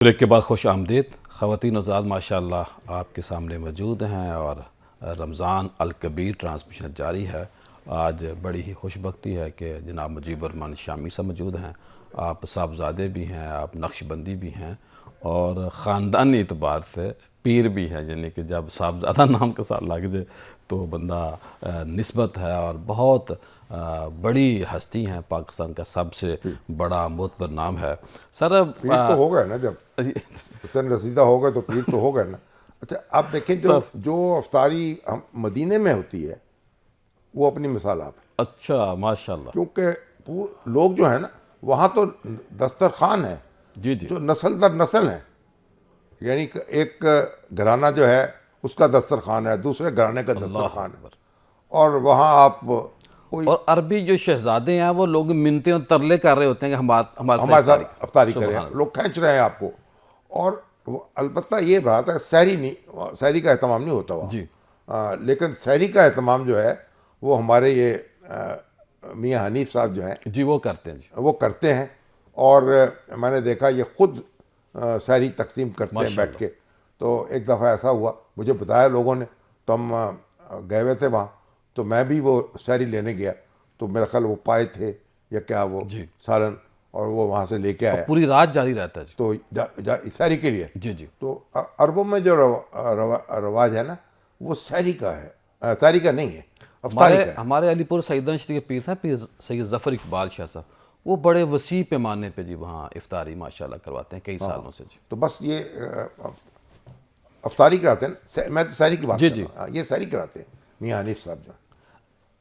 Break کے بعد خوش آمدید خواتین حضرات، ماشاءاللہ آپ کے سامنے موجود ہیں اور رمضان الکبیر ٹرانسمیشن جاری ہے۔ آج بڑی ہی خوش بختی ہے کہ جناب مجیب الرحمان شامی سے موجود ہیں، آپ صاحبزادے بھی ہیں، آپ نقش بندی بھی ہیں اور خاندانی اعتبار سے پیر بھی ہیں، یعنی کہ جب صاحبزادہ نام کے ساتھ لگ جائے تو بندہ نسبت ہے اور بہت بڑی ہستی ہیں، پاکستان کا سب سے بڑا معتبر نام ہے سر۔ پیر تو ہو گئے نا، جب حسن رسیدہ ہو گئے تو پیر تو ہو گئے نا۔ اچھا آپ دیکھیں، جو افطاری مدینے میں ہوتی ہے وہ اپنی مثال آپ ہے، اچھا ماشاءاللہ، کیونکہ لوگ جو ہیں نا وہاں تو دسترخوان ہے جی جی جو نسل در نسل ہیں، یعنی کہ ایک گھرانہ جو ہے اس کا دسترخوان ہے، دوسرے گھرانے کا اللہ دسترخوان ہے، اکبر۔ اور وہاں آپ کوئی اور عربی جو شہزادے ہیں وہ لوگ منتیں اور ترلے کر رہے ہوتے ہیں کہ ہمارے ہمارے ساتھ ساتھ افطاری کریں، سبحان اللہ۔ لوگ کھینچ رہے ہیں آپ کو۔ اور البتہ یہ بات ہے، سحری کا اہتمام نہیں ہوتا جی وہاں، لیکن سحری کا اہتمام جو ہے وہ ہمارے یہ میاں حنیف صاحب جو ہیں جی وہ کرتے ہیں جی، وہ کرتے ہیں، اور میں نے دیکھا یہ خود سحری تقسیم کرتے ہیں بیٹھ ماشاءاللہ۔ کے۔ تو ایک دفعہ ایسا ہوا، مجھے بتایا لوگوں نے، تو ہم گئے ہوئے تھے وہاں، تو میں بھی وہ سحری لینے گیا، تو میرا خیال وہ پائے تھے یا کیا وہ جی سالن، اور وہ وہاں سے لے کے اور آیا پوری رات جاری رہتا ہے جی، تو سحری کے لیے۔ جی جی۔ تو عربوں میں جو رواج ہے نا وہ سحری کا ہے، سحری کا نہیں ہے، افطاری کا ہے۔ ہمارے علی پور سیدان شریف کے پیر ہیں، پیر سید ظفر اقبال شاہ صاحب، وہ بڑے وسیع پیمانے پہ جی وہاں افطاری ماشاءاللہ کرواتے ہیں کئی سالوں سے جی۔ تو بس یہ افطاری کراتے ہیں نا، میں تو سحری کی بات جی کر جی۔ رہا ہوں، یہ سحری کراتے ہیں میاں حنیف صاحب جو ہیں۔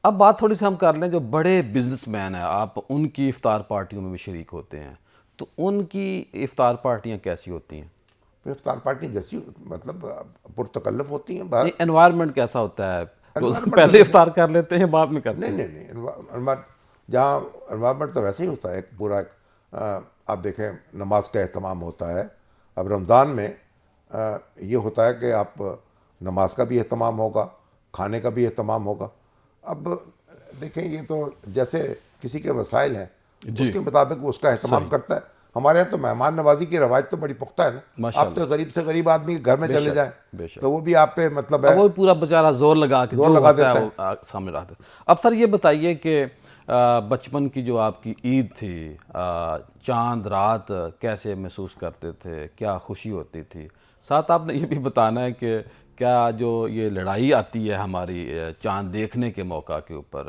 اب بات تھوڑی سی ہم کر لیں، جو بڑے بزنس مین ہیں، آپ ان کی افطار پارٹیوں میں بھی شریک ہوتے ہیں، تو ان کی افطار پارٹیاں کیسی ہوتی ہیں؟ افطار پارٹی جیسی مطلب پرتکلف ہوتی ہیں باہر۔ نہیں، انوائرمنٹ کیسا ہوتا ہے؟ انوائرمنٹ تو پہلے دیکھیں، افطار کر لیتے ہیں بعد میں کرتے نہیں ہیں؟ نہیں نہیں، جہاں انوائرمنٹ تو ویسے ہی ہوتا ہے، ایک پورا آپ دیکھیں نماز کا اہتمام ہوتا ہے۔ اب رمضان میں یہ ہوتا ہے کہ آپ نماز کا بھی اہتمام ہوگا، کھانے کا بھی اہتمام ہوگا۔ اب دیکھیں یہ تو جیسے کسی کے وسائل ہیں اس جی کے مطابق وہ اس کا اہتمام صحیح، کرتا ہے۔ ہمارے یہاں تو مہمان نوازی کی روایت تو بڑی پختہ ہے نا، آپ ماشاءاللہ، تو غریب سے غریب آدمی کے گھر میں بے چلے شک جائیں بے شک۔ تو وہ بھی آپ پہ مطلب اب ہے وہ پورا بیچارہ زور لگا کے زور جو لگا ہوتا ہے دیتا وہ سامنے رکھتا ہے۔ اب سر یہ بتائیے کہ بچپن کی جو آپ کی عید تھی، چاند رات کیسے محسوس کرتے تھے، کیا خوشی ہوتی تھی؟ ساتھ آپ نے یہ بھی بتانا ہے کہ کیا جو یہ لڑائی آتی ہے ہماری چاند دیکھنے کے موقع کے اوپر،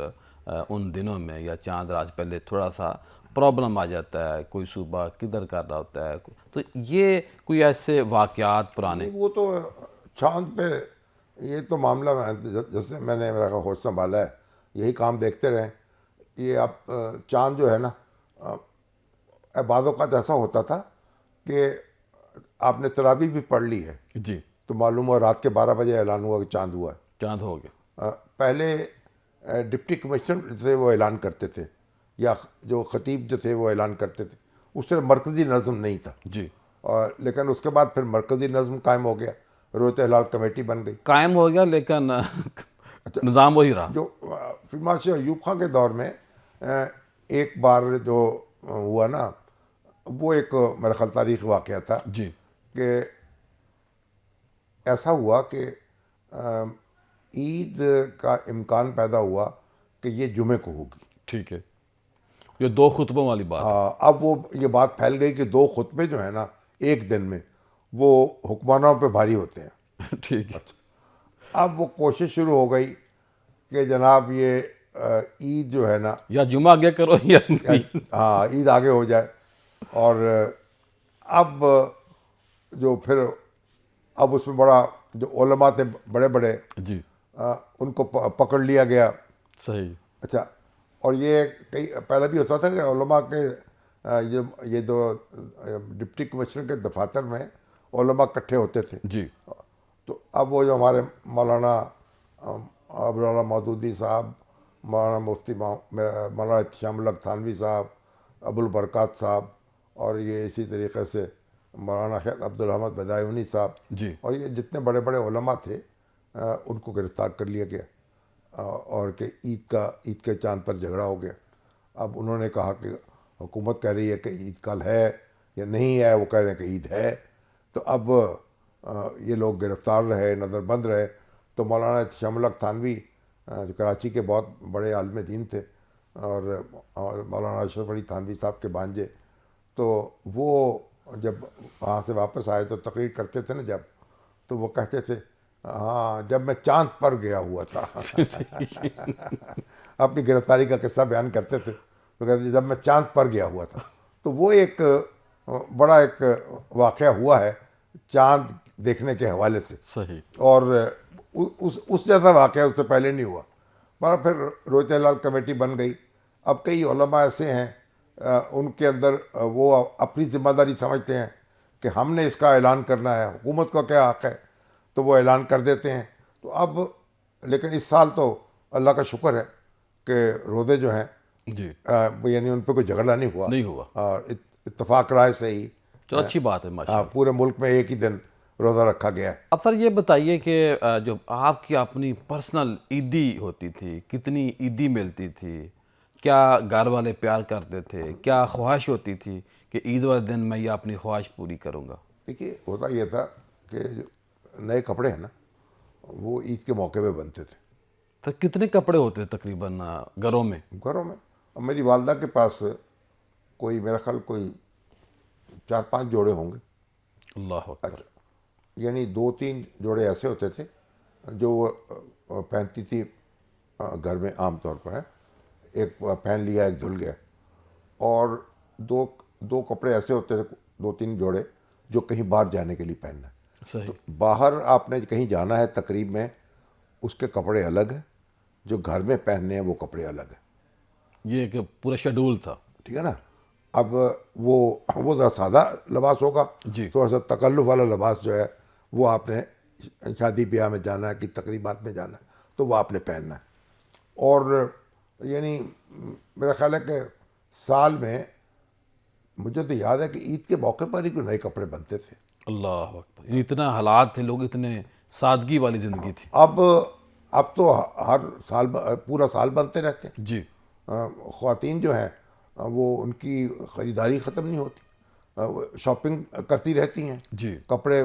ان دنوں میں یا چاند رات پہلے تھوڑا سا پرابلم آ جاتا ہے، کوئی صوبہ کدھر کر رہا ہوتا ہے، تو یہ کوئی ایسے واقعات پرانے؟ نہیں، وہ تو چاند پہ یہ تو معاملہ جیسے میں نے میرا ہوش سنبھالا ہے یہی کام دیکھتے رہیں۔ یہ آپ چاند جو ہے نا، بعض اوقات ایسا ہوتا تھا کہ آپ نے تراویح بھی پڑھ لی ہے جی، تو معلوم ہوا رات کے 12 بجے اعلان ہوا کہ چاند ہوا ہے۔ چاند ہو گیا، پہلے ڈپٹی کمشنر سے وہ اعلان کرتے تھے یا جو خطیب جو تھے وہ اعلان کرتے تھے، اس طرح مرکزی نظم نہیں تھا، جی اور لیکن اس کے بعد پھر مرکزی نظم قائم ہو گیا، رویت ہلال کمیٹی بن گئی۔ قائم ہو گیا لیکن نظام وہی رہا۔ جو فیما سے ایوب خان کے دور میں ایک بار جو ہوا نا، وہ ایک میرا خیال تاریخ واقعہ تھا جی کہ ایسا ہوا کہ عید کا امکان پیدا ہوا کہ یہ جمعے کو ہوگی۔ ٹھیک ہے، یہ دو خطبوں والی بات ہے۔ اب وہ یہ بات پھیل گئی کہ 2 خطبے جو ہیں نا ایک دن میں وہ حکمرانوں پہ بھاری ہوتے ہیں۔ ٹھیک ہے، اب وہ کوشش شروع ہو گئی کہ جناب یہ عید جو ہے نا، یا جمعہ آگے کرو یا ہاں عید آگے ہو جائے۔ اور اب جو پھر اب اس میں بڑا جو علماء تھے بڑے بڑے جی ان کو پکڑ لیا گیا۔ صحیح، اچھا، اور یہ کئی پہلے بھی ہوتا تھا کہ علماء کے یہ جو ڈپٹی کمشنر کے دفاتر میں علماء اکٹھے ہوتے تھے، جی تو اب وہ جو ہمارے مولانا ابوالعلا مودودی صاحب، مولانا مفتی مولانا احتشام الحق تھانوی صاحب، ابو البرکات صاحب، اور یہ اسی طریقے سے مولانا شیخ عبدالحمد بدایونی صاحب، جی اور یہ جتنے بڑے بڑے علماء تھے ان کو گرفتار کر لیا گیا، اور کہ عید کے چاند پر جھگڑا ہو گیا۔ اب انہوں نے کہا کہ حکومت کہہ رہی ہے کہ عید کل ہے یا نہیں ہے، وہ کہہ رہے ہیں کہ عید ہے. تو اب یہ لوگ گرفتار رہے، نظر بند رہے. تو مولانا احتشام الحق تھانوی جو کراچی کے بہت بڑے عالم دین تھے، اور مولانا اشرف علی تھانوی صاحب کے بانجے، تو وہ جب وہاں سے واپس آئے تو تقریر کرتے تھے نا جب، تو وہ کہتے تھے ہاں جب میں چاند پر گیا ہوا تھا. اپنی گرفتاری کا قصہ بیان کرتے تھے تو کہتے تھے جب میں چاند پر گیا ہوا تھا. تو وہ ایک بڑا ایک واقعہ ہوا ہے چاند دیکھنے کے حوالے سے، صحیح. اور اس جیسا واقعہ اس سے پہلے نہیں ہوا. پر پھر رویت ہلال کمیٹی بن گئی. اب کئی علماء ایسے ہیں ان کے اندر وہ اپنی ذمہ داری سمجھتے ہیں کہ ہم نے اس کا اعلان کرنا ہے، حکومت کا کیا حق ہے، تو وہ اعلان کر دیتے ہیں. تو اب لیکن اس سال تو اللہ کا شکر ہے کہ روزے جو ہیں جی یعنی ان پہ کوئی جھگڑا نہیں ہوا، نہیں ہوا، اور اتفاق رائے سے ہی تو اچھی بات ہے ماشاء اللہ. پورے ملک میں ایک ہی دن روزہ رکھا گیا ہے. اب سر یہ بتائیے کہ جو آپ کی اپنی پرسنل عیدی ہوتی تھی، کتنی عیدی ملتی تھی، کیا گھر والے پیار کرتے تھے، کیا خواہش ہوتی تھی کہ عید والے دن میں یہ اپنی خواہش پوری کروں گا؟ دیکھیے ہوتا یہ تھا کہ جو نئے کپڑے ہیں نا وہ عید کے موقع پہ بنتے تھے تو کتنے کپڑے ہوتے تھے تقریباً گھروں میں؟ گھروں میں. اب میری والدہ کے پاس کوئی میرا خیال کوئی 4-5 جوڑے ہوں گے. اللہ اکبر. یعنی 2-3 جوڑے ایسے ہوتے تھے جو وہ پہنتی تھی گھر میں عام طور پر ہے، ایک پہن لیا ایک دھل گیا. اور دو کپڑے ایسے ہوتے تھے 2-3 جوڑے جو کہیں باہر جانے کے لیے پہننا ہے. صحیح. باہر آپ نے کہیں جانا ہے تقریب میں، اس کے کپڑے الگ ہیں، جو گھر میں پہننے ہیں وہ کپڑے الگ ہیں. یہ ایک پورا شیڈول تھا. ٹھیک ہے نا. اب وہ ذرا سادہ لباس ہوگا، جی. تھوڑا سا تکلف والا لباس جو ہے وہ آپ نے شادی بیاہ میں جانا ہے کہ تقریبات میں جانا ہے تو وہ آپ نے پہننا ہے. اور یعنی میرا خیال ہے کہ سال میں مجھے تو یاد ہے کہ عید کے موقع پر ہی کوئی نئے کپڑے بنتے تھے. اللہ اکبر. یعنی اتنا حالات تھے، لوگ اتنے سادگی والی زندگی تھی. اب تو ہر سال پورا سال بنتے رہتے ہیں. جی. خواتین جو ہیں وہ ان کی خریداری ختم نہیں ہوتی، شاپنگ کرتی رہتی ہیں، جی. کپڑے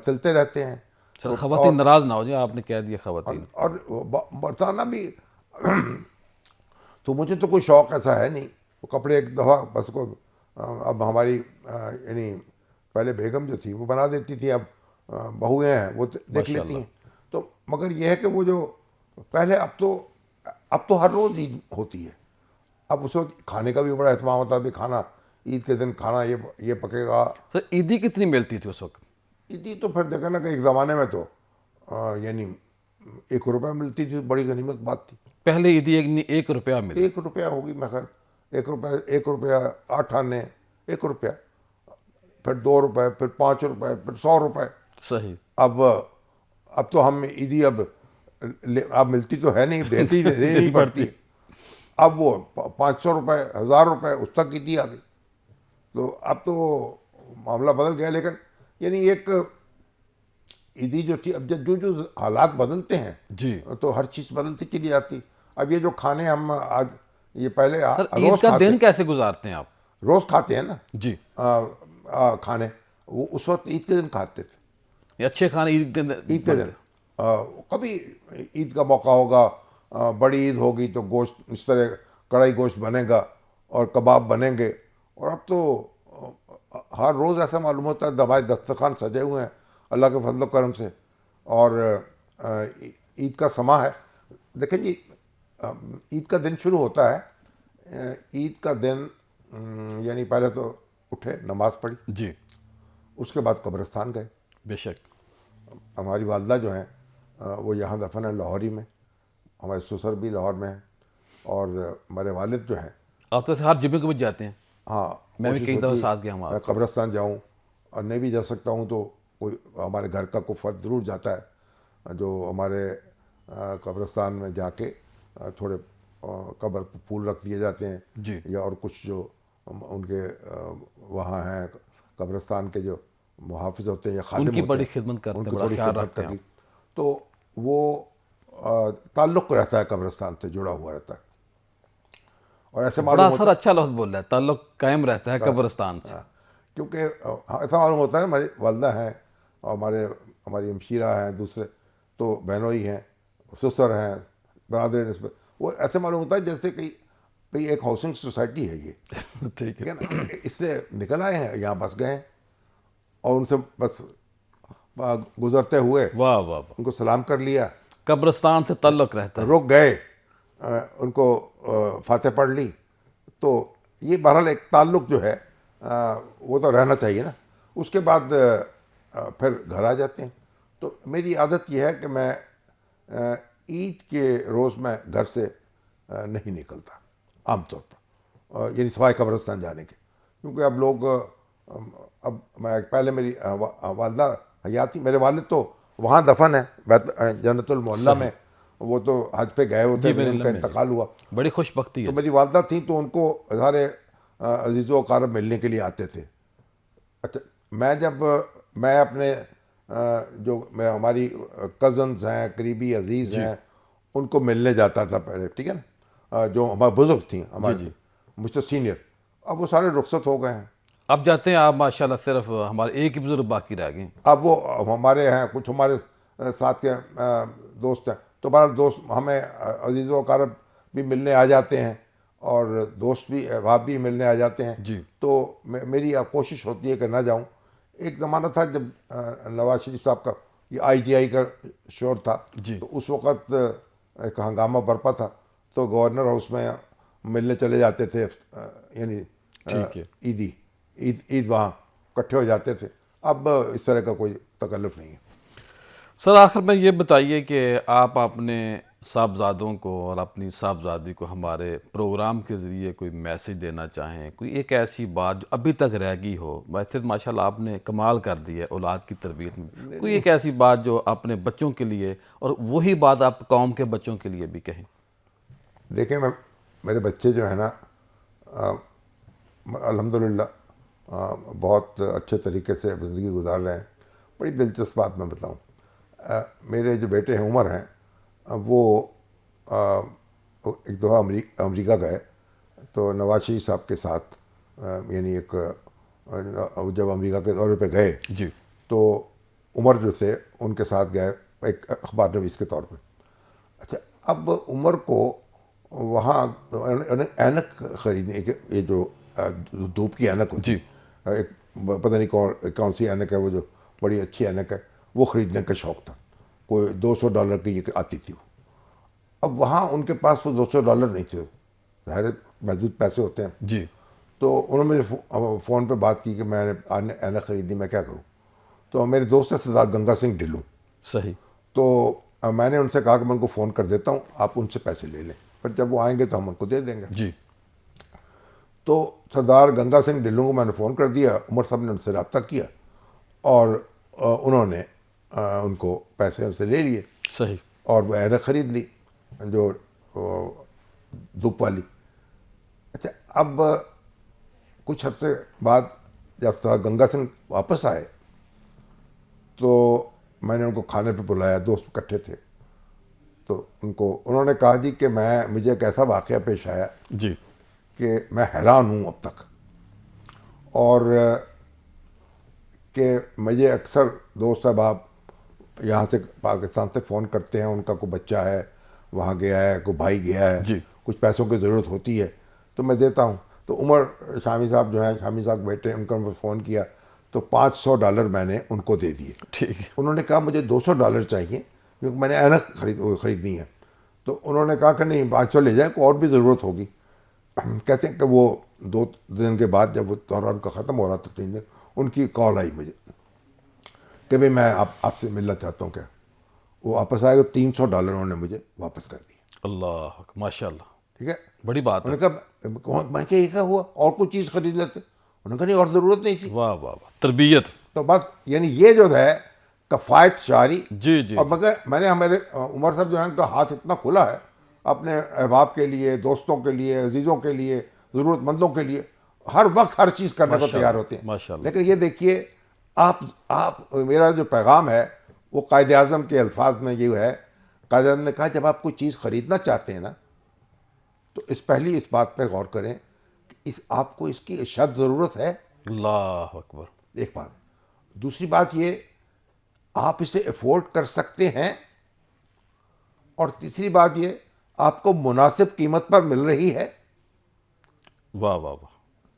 چلتے رہتے ہیں. سر خواتین ناراض نہ ہو جائے، آپ نے کہہ دیا خواتین. اور برتانہ بھی تو مجھے تو کوئی شوق ایسا ہے نہیں. وہ کپڑے ایک دفعہ بس کو اب ہماری یعنی پہلے بیگم جو تھی وہ بنا دیتی تھی، اب بہویں ہیں وہ دیکھ لیتی ہیں. تو مگر یہ ہے کہ وہ جو پہلے اب تو ہر روز عید ہوتی ہے. اب اس وقت کھانے کا بھی بڑا اہتمام ہوتا ہے، بھی کھانا عید کے دن کھانا یہ پکے گا. سر عیدی کتنی ملتی تھی اس وقت؟ عیدی تو پھر دیکھا نا کہ ایک زمانے میں تو یعنی 1 روپیہ ملتی تھی، بڑی غنیمت بات تھی. پہلے عیدی 1 روپیہ ملتی. 1 روپیہ ہوگی میں خیر، 1 روپیہ 8 آنے، 1 روپیہ، پھر 2 روپے، پھر 5 روپے، پھر 100 روپے. صحیح. اب تو ہم عیدی اب ملتی تو ہے نہیں، دینی نہیں پڑتی. اب وہ 500 روپے، 1000 روپے، اس تک عیدی آ گئی. تو اب تو معاملہ بدل گیا. لیکن یعنی ایک عیدی جو تھی، اب جو حالات بدلتے ہیں جی. تو ہر چیز بدلتی چلی جاتی. اب یہ جو کھانے ہم آج یہ پہلے سر عید روز کا کھاتے دن کیسے گزارتے ہیں آپ؟ روز کھاتے ہیں نا جی. کھانے، وہ اس وقت عید کے دن کھاتے تھے. یہ اچھے کھانے عید کے دن کبھی عید کا موقع ہوگا، بڑی عید ہوگی تو گوشت اس طرح کڑھائی گوشت بنے گا اور کباب بنیں گے. اور اب تو ہر روز ایسا معلوم ہوتا ہے ہمارے دسترخوان سجے ہوئے ہیں اللہ کے فضل و کرم سے. اور عید کا سما ہے. دیکھیں جی، عید کا دن شروع ہوتا ہے، عید کا دن یعنی پہلے تو اٹھے، نماز پڑھی، جی. اس کے بعد قبرستان گئے. بے شک. ہماری والدہ جو ہیں وہ یہاں دفن ہے لاہور ہی میں، ہمارے سسر بھی لاہور میں ہیں، اور ہمارے والد جو ہیں آپ تو ہر جمعے کو بھی جاتے ہیں؟ ہاں، میں بھی کئی دفعہ ساتھ گیا ہوں. میں قبرستان جاؤں، اور نہیں بھی جا سکتا ہوں تو کوئی ہمارے گھر کا کوئی فرد ضرور جاتا ہے جو ہمارے قبرستان میں جا کے تھوڑے قبر پہ پھول رکھ دیے جاتے ہیں. جی. یا اور کچھ جو ان کے وہاں ہیں قبرستان کے جو محافظ ہوتے ہیں یا خادم ہوتے ہیں، ان کی بڑی خدمت کرتے ہیں، بڑا خیال رکھتے ہیں. تو وہ تعلق رہتا ہے قبرستان سے، جڑا ہوا رہتا ہے. اور ایسے بڑا سر اچھا لفظ بول رہا ہے، تعلق قائم رہتا ہے قبرستان سے. کیونکہ ایسا معلوم ہوتا ہے ہماری والدہ ہیں اور ہماری ہمشیرہ ہیں، دوسرے تو بہنوئی ہیں، سسر ہیں، برادر نسبت، وہ ایسے معلوم ہوتا ہے جیسے کئی ایک ہاؤسنگ سوسائٹی ہے یہ، ٹھیک ٹھیک ہے. ہے نا. اس سے نکل آئے ہیں، یہاں بس گئے ہیں، اور ان سے بس گزرتے ہوئے واہ واہ واہ. ان کو سلام کر لیا، قبرستان سے تعلق رہتا ہے. رک گئے، ان کو فاتح پڑھ لی. تو یہ بہرحال ایک تعلق جو ہے وہ تو رہنا چاہیے نا. اس کے بعد پھر گھر آ جاتے ہیں. تو میری عادت یہ ہے کہ میں عید کے روز میں گھر سے نہیں نکلتا عام طور پر، یعنی سوائے قبرستان جانے کے، کیونکہ اب لوگ اب میں پہلے میری والدہ حیات تھی، میرے والد تو وہاں دفن ہے جنت المعلیٰ میں، وہ تو حج پہ گئے ہوتے ہیں، ان کا انتقال ہوا. بڑی خوش بختی تو ہے. میری والدہ تھیں تو ان کو سارے عزیز و اقارب ملنے کے لیے آتے تھے. اچھا میں اپنے ہماری کزنز ہیں، قریبی عزیز ہیں، ان کو ملنے جاتا تھا پہلے، ٹھیک ہے نا، جو ہمارے بزرگ تھیں ہمارے مجھ سے سینئر، اب وہ سارے رخصت ہو گئے ہیں. اب جاتے ہیں آپ ماشاءاللہ، صرف ہمارے ایک ہی بزرگ باقی رہ گئے. اب وہ ہمارے ہیں، کچھ ہمارے ساتھ کے دوست ہیں، تو بہرحال دوست ہمیں عزیز و اقارب بھی ملنے آ جاتے ہیں، اور دوست بھی احباب بھی ملنے آ جاتے ہیں. جی. تو میری کوشش ہوتی ہے کہ نہ جاؤں. ایک زمانہ تھا جب نواز شریف صاحب کا یہ IGI کا شور تھا، تو اس وقت ایک ہنگامہ برپا تھا، تو گورنر ہاؤس میں ملنے چلے جاتے تھے، یعنی عید وہاں اکٹھے ہو جاتے تھے. اب اس طرح کا کوئی تکلف نہیں ہے. سر آخر میں یہ بتائیے کہ آپ اپنے صاحبزادوں کو اور اپنی صاحبزادی کو ہمارے پروگرام کے ذریعے کوئی میسج دینا چاہیں، کوئی ایک ایسی بات جو ابھی تک رہ گئی ہو. ویسے ماشاءاللہ آپ نے کمال کر دی ہے اولاد کی تربیت میں، کوئی ایک ایسی بات جو اپنے بچوں کے لیے، اور وہی بات آپ قوم کے بچوں کے لیے بھی کہیں. دیکھیں، میرے بچے جو ہیں نا الحمدللہ بہت اچھے طریقے سے زندگی گزار رہے ہیں. بڑی دلچسپ بات میں بتاؤں، میرے جو بیٹے ہیں عمر ہیں، وہ ایک دفعہ امریکہ گئے، تو نواز شریف صاحب کے ساتھ، یعنی جب امریکہ کے دورے پہ گئے، جی. تو عمر جو تھے ان کے ساتھ گئے ایک اخبار نویس کے طور پہ. اچھا، اب عمر کو وہاں اینک خریدنے، یہ جو دھوپ کی اینک ہوتی ہے، ایک پتہ نہیں کون سی اینک ہے، وہ جو بڑی اچھی اینک ہے، وہ خریدنے کا شوق تھا. کوئی $200 کی یہ آتی تھی وہ. اب وہاں ان کے پاس وہ $200 نہیں تھے، ظاہر محدود پیسے ہوتے ہیں. جی. تو انہوں نے مجھے فون پہ بات کی کہ میں نے اینک خریدنی، میں کیا کروں. تو میرے دوست ہے سردار گنگا سنگھ ڈھلوں. صحیح. تو میں نے ان سے کہا کہ میں ان کو فون کر دیتا ہوں، آپ ان سے پیسے لے لیں، پھر جب وہ آئیں گے تو ہم ان کو دے دیں گے. جی. تو سردار گنگا سنگھ ڈھلوں کو میں نے فون کر دیا، عمر صاحب نے ان سے رابطہ کیا، اور انہوں نے ان کو پیسے ان سے لے لیے. صحیح. اور وہ اینک خرید لی جو دھوپ والی. اچھا، اب کچھ عرصے بعد جب سردار گنگا سنگھ واپس آئے تو میں نے ان کو کھانے پہ بلایا، دوست اکٹھے تھے. تو انہوں نے کہا جی کہ مجھے ایک ایسا واقعہ پیش آیا جی کہ میں حیران ہوں اب تک، اور کہ مجھے اکثر دوست احباب یہاں سے پاکستان سے فون کرتے ہیں، ان کا کوئی بچہ ہے وہاں گیا ہے، کوئی بھائی گیا ہے، کچھ پیسوں کی ضرورت ہوتی ہے تو میں دیتا ہوں. تو عمر شامی صاحب جو ہیں، شامی صاحب بیٹے، ان کا میں فون کیا تو $500 میں نے ان کو دے دیے. ٹھیک ہے. انہوں نے کہا مجھے $200 چاہیے کیونکہ میں نے اینک خریدنی ہے. تو انہوں نے کہا کہ نہیں، 500 لے جائیں، کوئی اور بھی ضرورت ہوگی. کہتے ہیں کہ وہ 2 دن کے بعد جب وہ دوران کا ختم ہو رہا تھا، 3 دن، ان کی کال آئی مجھے کہ بھائی میں آپ سے ملنا چاہتا ہوں. کیا وہ واپس آئے تو $300 انہوں نے مجھے واپس کر دیے. اللہ ماشاء اللہ. ٹھیک ہے، بڑی بات ہے. انہوں نے کہا میں کہ یہ کیا ہوا، اور کوئی چیز خرید لیتے. انہوں نے کہا نہیں، اور ضرورت نہیں تھی. واہ واہ واہ، تربیت. تو بس یعنی یہ جو ہے کفایت شعاری. جی جی. اور مگر میں نے میرے عمر صاحب جو ہیں ان کا ہاتھ اتنا کھلا ہے اپنے احباب کے لیے، دوستوں کے لیے، عزیزوں کے لیے، ضرورت مندوں کے لیے، ہر وقت ہر چیز کرنے کو تیار ہوتے ہیں. ماشاءاللہ. لیکن یہ دیکھیے، آپ میرا جو پیغام ہے وہ قائد اعظم کے الفاظ میں یہ ہے. قائد اعظم نے کہا جب آپ کوئی چیز خریدنا چاہتے ہیں نا تو اس بات پہ غور کریں کہ آپ کو اس کی اشد ضرورت ہے اللہ اکبر. ایک بات. دوسری بات یہ آپ اسے افورڈ کر سکتے ہیں, اور تیسری بات یہ آپ کو مناسب قیمت پر مل رہی ہے. واہ واہ واہ,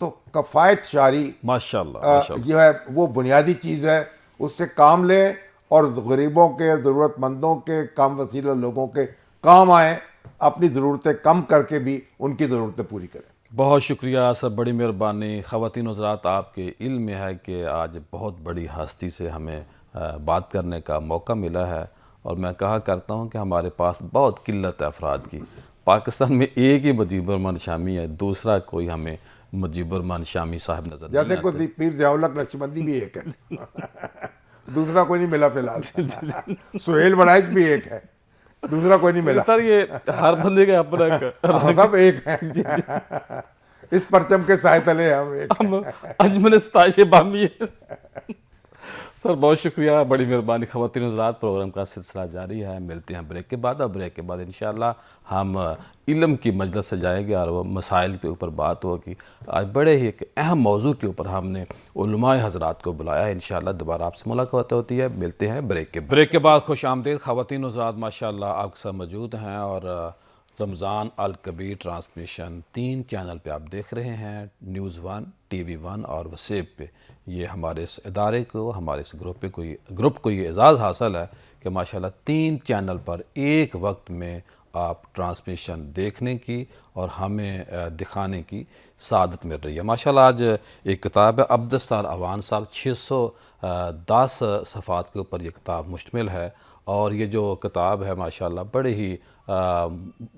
تو کفایت شعاری ماشاء اللہ ماشاء اللہ. جو ہے وہ بنیادی چیز ہے. اس سے کام لیں اور غریبوں کے, ضرورت مندوں کے, کم وسیلہ لوگوں کے کام آئیں, اپنی ضرورتیں کم کر کے بھی ان کی ضرورتیں پوری کریں. بہت شکریہ سر, بڑی مہربانی. خواتین و حضرات, آپ کے علم میں ہے کہ آج بہت بڑی ہستی سے ہمیں بات کرنے کا موقع ملا ہے, اور میں کہا کرتا ہوں کہ ہمارے پاس بہت قلت ہے افراد کی. پاکستان میں ایک ہی مجیب الرحمان شامی ہے, دوسرا کوئی ہمیں مجیب الرحمان شامی صاحب نظر نہیں جیسے آتے. کوئی پیر ضیاء الحق نقشبندی بھی ایک ہے, دوسرا کوئی نہیں ملا فی الحال. سہیل وڑائچ بھی ایک ہے, دوسرا کوئی نہیں ملا. سر یہ ہر بندے کا اپنا سب ایک ہے. اس پرچم کے سائے تلے ہم ایک ہیں. انجمن ستائش بامی ہے. سر بہت شکریہ, بڑی مہربانی. خواتین و حضرات, پروگرام کا سلسلہ جاری ہے. ملتے ہیں بریک کے بعد, اور بریک کے بعد انشاءاللہ ہم علم کی مجلس سے جائیں گے اور وہ مسائل کے اوپر بات ہوگی. آج بڑے ہی ایک اہم موضوع کے اوپر ہم نے علماء حضرات کو بلایا ہے. انشاءاللہ دوبارہ آپ سے ملاقات ہوتی ہے. ملتے ہیں بریک کے بعد. خوش آمدید خواتین و حضرات, ماشاءاللہ آپ کے ساتھ موجود ہیں, اور رمضان الکبیر ٹرانسمیشن 3 چینل پہ آپ دیکھ رہے ہیں, نیوز 1, ٹی وی 1 اور وسیب پہ. یہ ہمارے اس ادارے کو, ہمارے اس گروپ کو یہ اعزاز حاصل ہے کہ ماشاءاللہ 3 چینل پر ایک وقت میں آپ ٹرانسمیشن دیکھنے کی اور ہمیں دکھانے کی سعادت مل رہی ہے. ماشاءاللہ آج ایک کتاب ہے, عبدالستار اوان صاحب, 610 صفحات کے اوپر یہ کتاب مشتمل ہے. اور یہ جو کتاب ہے ماشاءاللہ بڑے ہی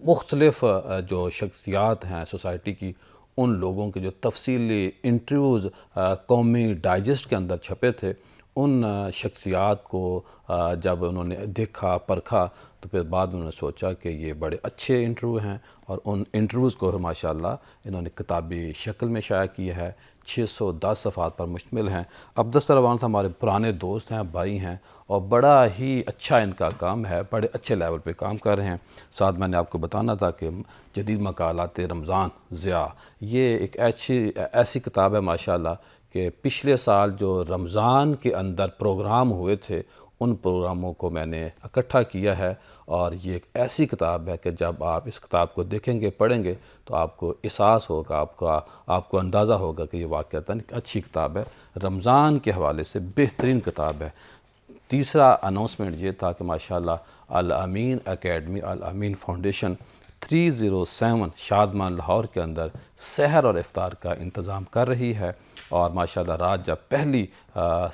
مختلف جو شخصیات ہیں سوسائٹی کی, ان لوگوں کے جو تفصیلی انٹرویوز قومی ڈائجسٹ کے اندر چھپے تھے, ان شخصیات کو جب انہوں نے دیکھا پرکھا تو پھر بعد میں انہوں نے سوچا کہ یہ بڑے اچھے انٹرویو ہیں, اور ان انٹرویوز کو ماشاءاللہ انہوں نے کتابی شکل میں شائع کیا ہے. 610 صفحات پر مشتمل ہیں. عبدالستار اوان صاحب ہمارے پرانے دوست ہیں, بھائی ہیں, اور بڑا ہی اچھا ان کا کام ہے, بڑے اچھے لیول پہ کام کر رہے ہیں. ساتھ میں نے آپ کو بتانا تھا کہ جدید مقالات رمضان ضیاء, یہ ایک ایسی کتاب ہے ماشاءاللہ کہ پچھلے سال جو رمضان کے اندر پروگرام ہوئے تھے, ان پروگراموں کو میں نے اکٹھا کیا ہے. اور یہ ایک ایسی کتاب ہے کہ جب آپ اس کتاب کو دیکھیں گے, پڑھیں گے, تو آپ کو احساس ہوگا, آپ کو اندازہ ہوگا کہ یہ واقعتاً ایک اچھی کتاب ہے. رمضان کے حوالے سے بہترین کتاب ہے. تیسرا اناؤنسمنٹ یہ تھا کہ ماشاءاللہ الامین اکیڈمی, الامین فاؤنڈیشن 307 شادمان لاہور کے اندر سحر اور افطار کا انتظام کر رہی ہے. اور ماشاءاللہ رات جب پہلی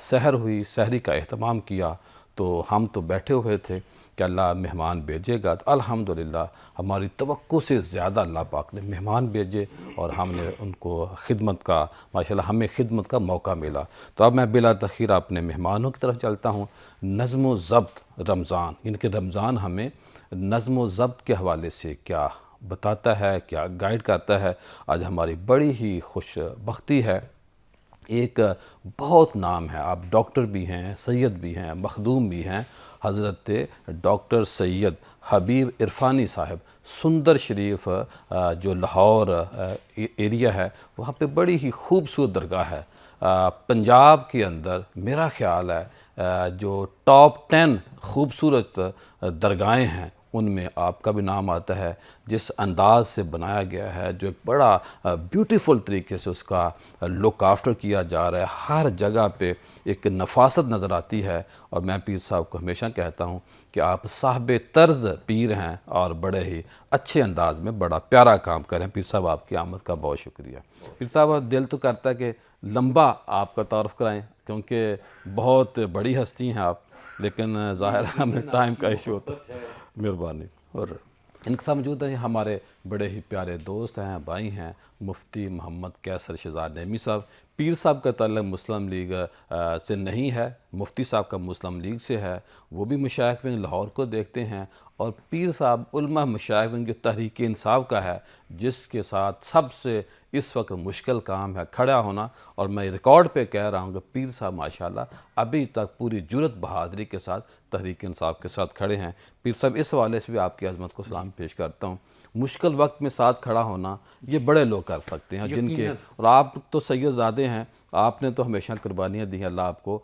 سحر ہوئی, سحری کا اہتمام کیا, تو ہم تو بیٹھے ہوئے تھے کہ اللہ مہمان بھیجے گا. تو الحمدللہ ہماری توقع سے زیادہ اللہ پاک نے مہمان بھیجے, اور ہم نے ان کو خدمت کا ماشاءاللہ ہمیں خدمت کا موقع ملا. تو اب میں بلا تاخیر اپنے مہمانوں کی طرف چلتا ہوں. نظم و ضبط رمضان, یعنی کہ رمضان ہمیں نظم و ضبط کے حوالے سے کیا بتاتا ہے, کیا گائیڈ کرتا ہے. آج ہماری بڑی ہی خوش بختی ہے, ایک بہت نام ہے, آپ ڈاکٹر بھی ہیں, سید بھی ہیں, مخدوم بھی ہیں, حضرت ڈاکٹر سید حبیب عرفانی صاحب. سندر شریف جو لاہور ایریا ہے, وہاں پہ بڑی ہی خوبصورت درگاہ ہے. پنجاب کے اندر میرا خیال ہے جو ٹاپ 10 خوبصورت درگاہیں ہیں, ان میں آپ کا بھی نام آتا ہے. جس انداز سے بنایا گیا ہے, جو ایک بڑا بیوٹیفل طریقے سے اس کا لک آفٹر کیا جا رہا ہے, ہر جگہ پہ ایک نفاست نظر آتی ہے. اور میں پیر صاحب کو ہمیشہ کہتا ہوں کہ آپ صاحب طرز پیر ہیں, اور بڑے ہی اچھے انداز میں بڑا پیارا کام کریں. پیر صاحب آپ کی آمد کا بہت شکریہ. پیر صاحب دل تو کرتا ہے کہ لمبا آپ کا تعارف کرائیں, کیونکہ بہت بڑی ہستی ہیں آپ, لیکن ظاہر ہے ہمیں ٹائم کا ایشو ہوتا ہے. مہربانی. اور ان کے ساتھ موجود ہیں ہمارے بڑے ہی پیارے دوست ہیں, بھائی ہیں, مفتی محمد کیسر شہزاد نعیمی صاحب. پیر صاحب کا تعلق مسلم لیگ سے نہیں ہے, مفتی صاحب کا مسلم لیگ سے ہے. وہ بھی مشائخ ونگ لاہور کو دیکھتے ہیں, اور پیر صاحب علماء مشائخ ونگ جو تحریک انصاف کا ہے, جس کے ساتھ سب سے اس وقت مشکل کام ہے کھڑا ہونا. اور میں ریکارڈ پہ کہہ رہا ہوں کہ پیر صاحب ماشاءاللہ ابھی تک پوری جرت بہادری کے ساتھ تحریک انصاف کے ساتھ کھڑے ہیں. پیر صاحب اس حوالے سے بھی آپ کی عظمت کو سلام پیش کرتا ہوں. مشکل مشکل وقت میں ساتھ کھڑا ہونا یہ بڑے لوگ کر سکتے ہیں، جن کے، اور آپ تو سید زادے ہیں، آپ نے تو ہمیشہ قربانیاں دی ہیں، اللہ آپ کو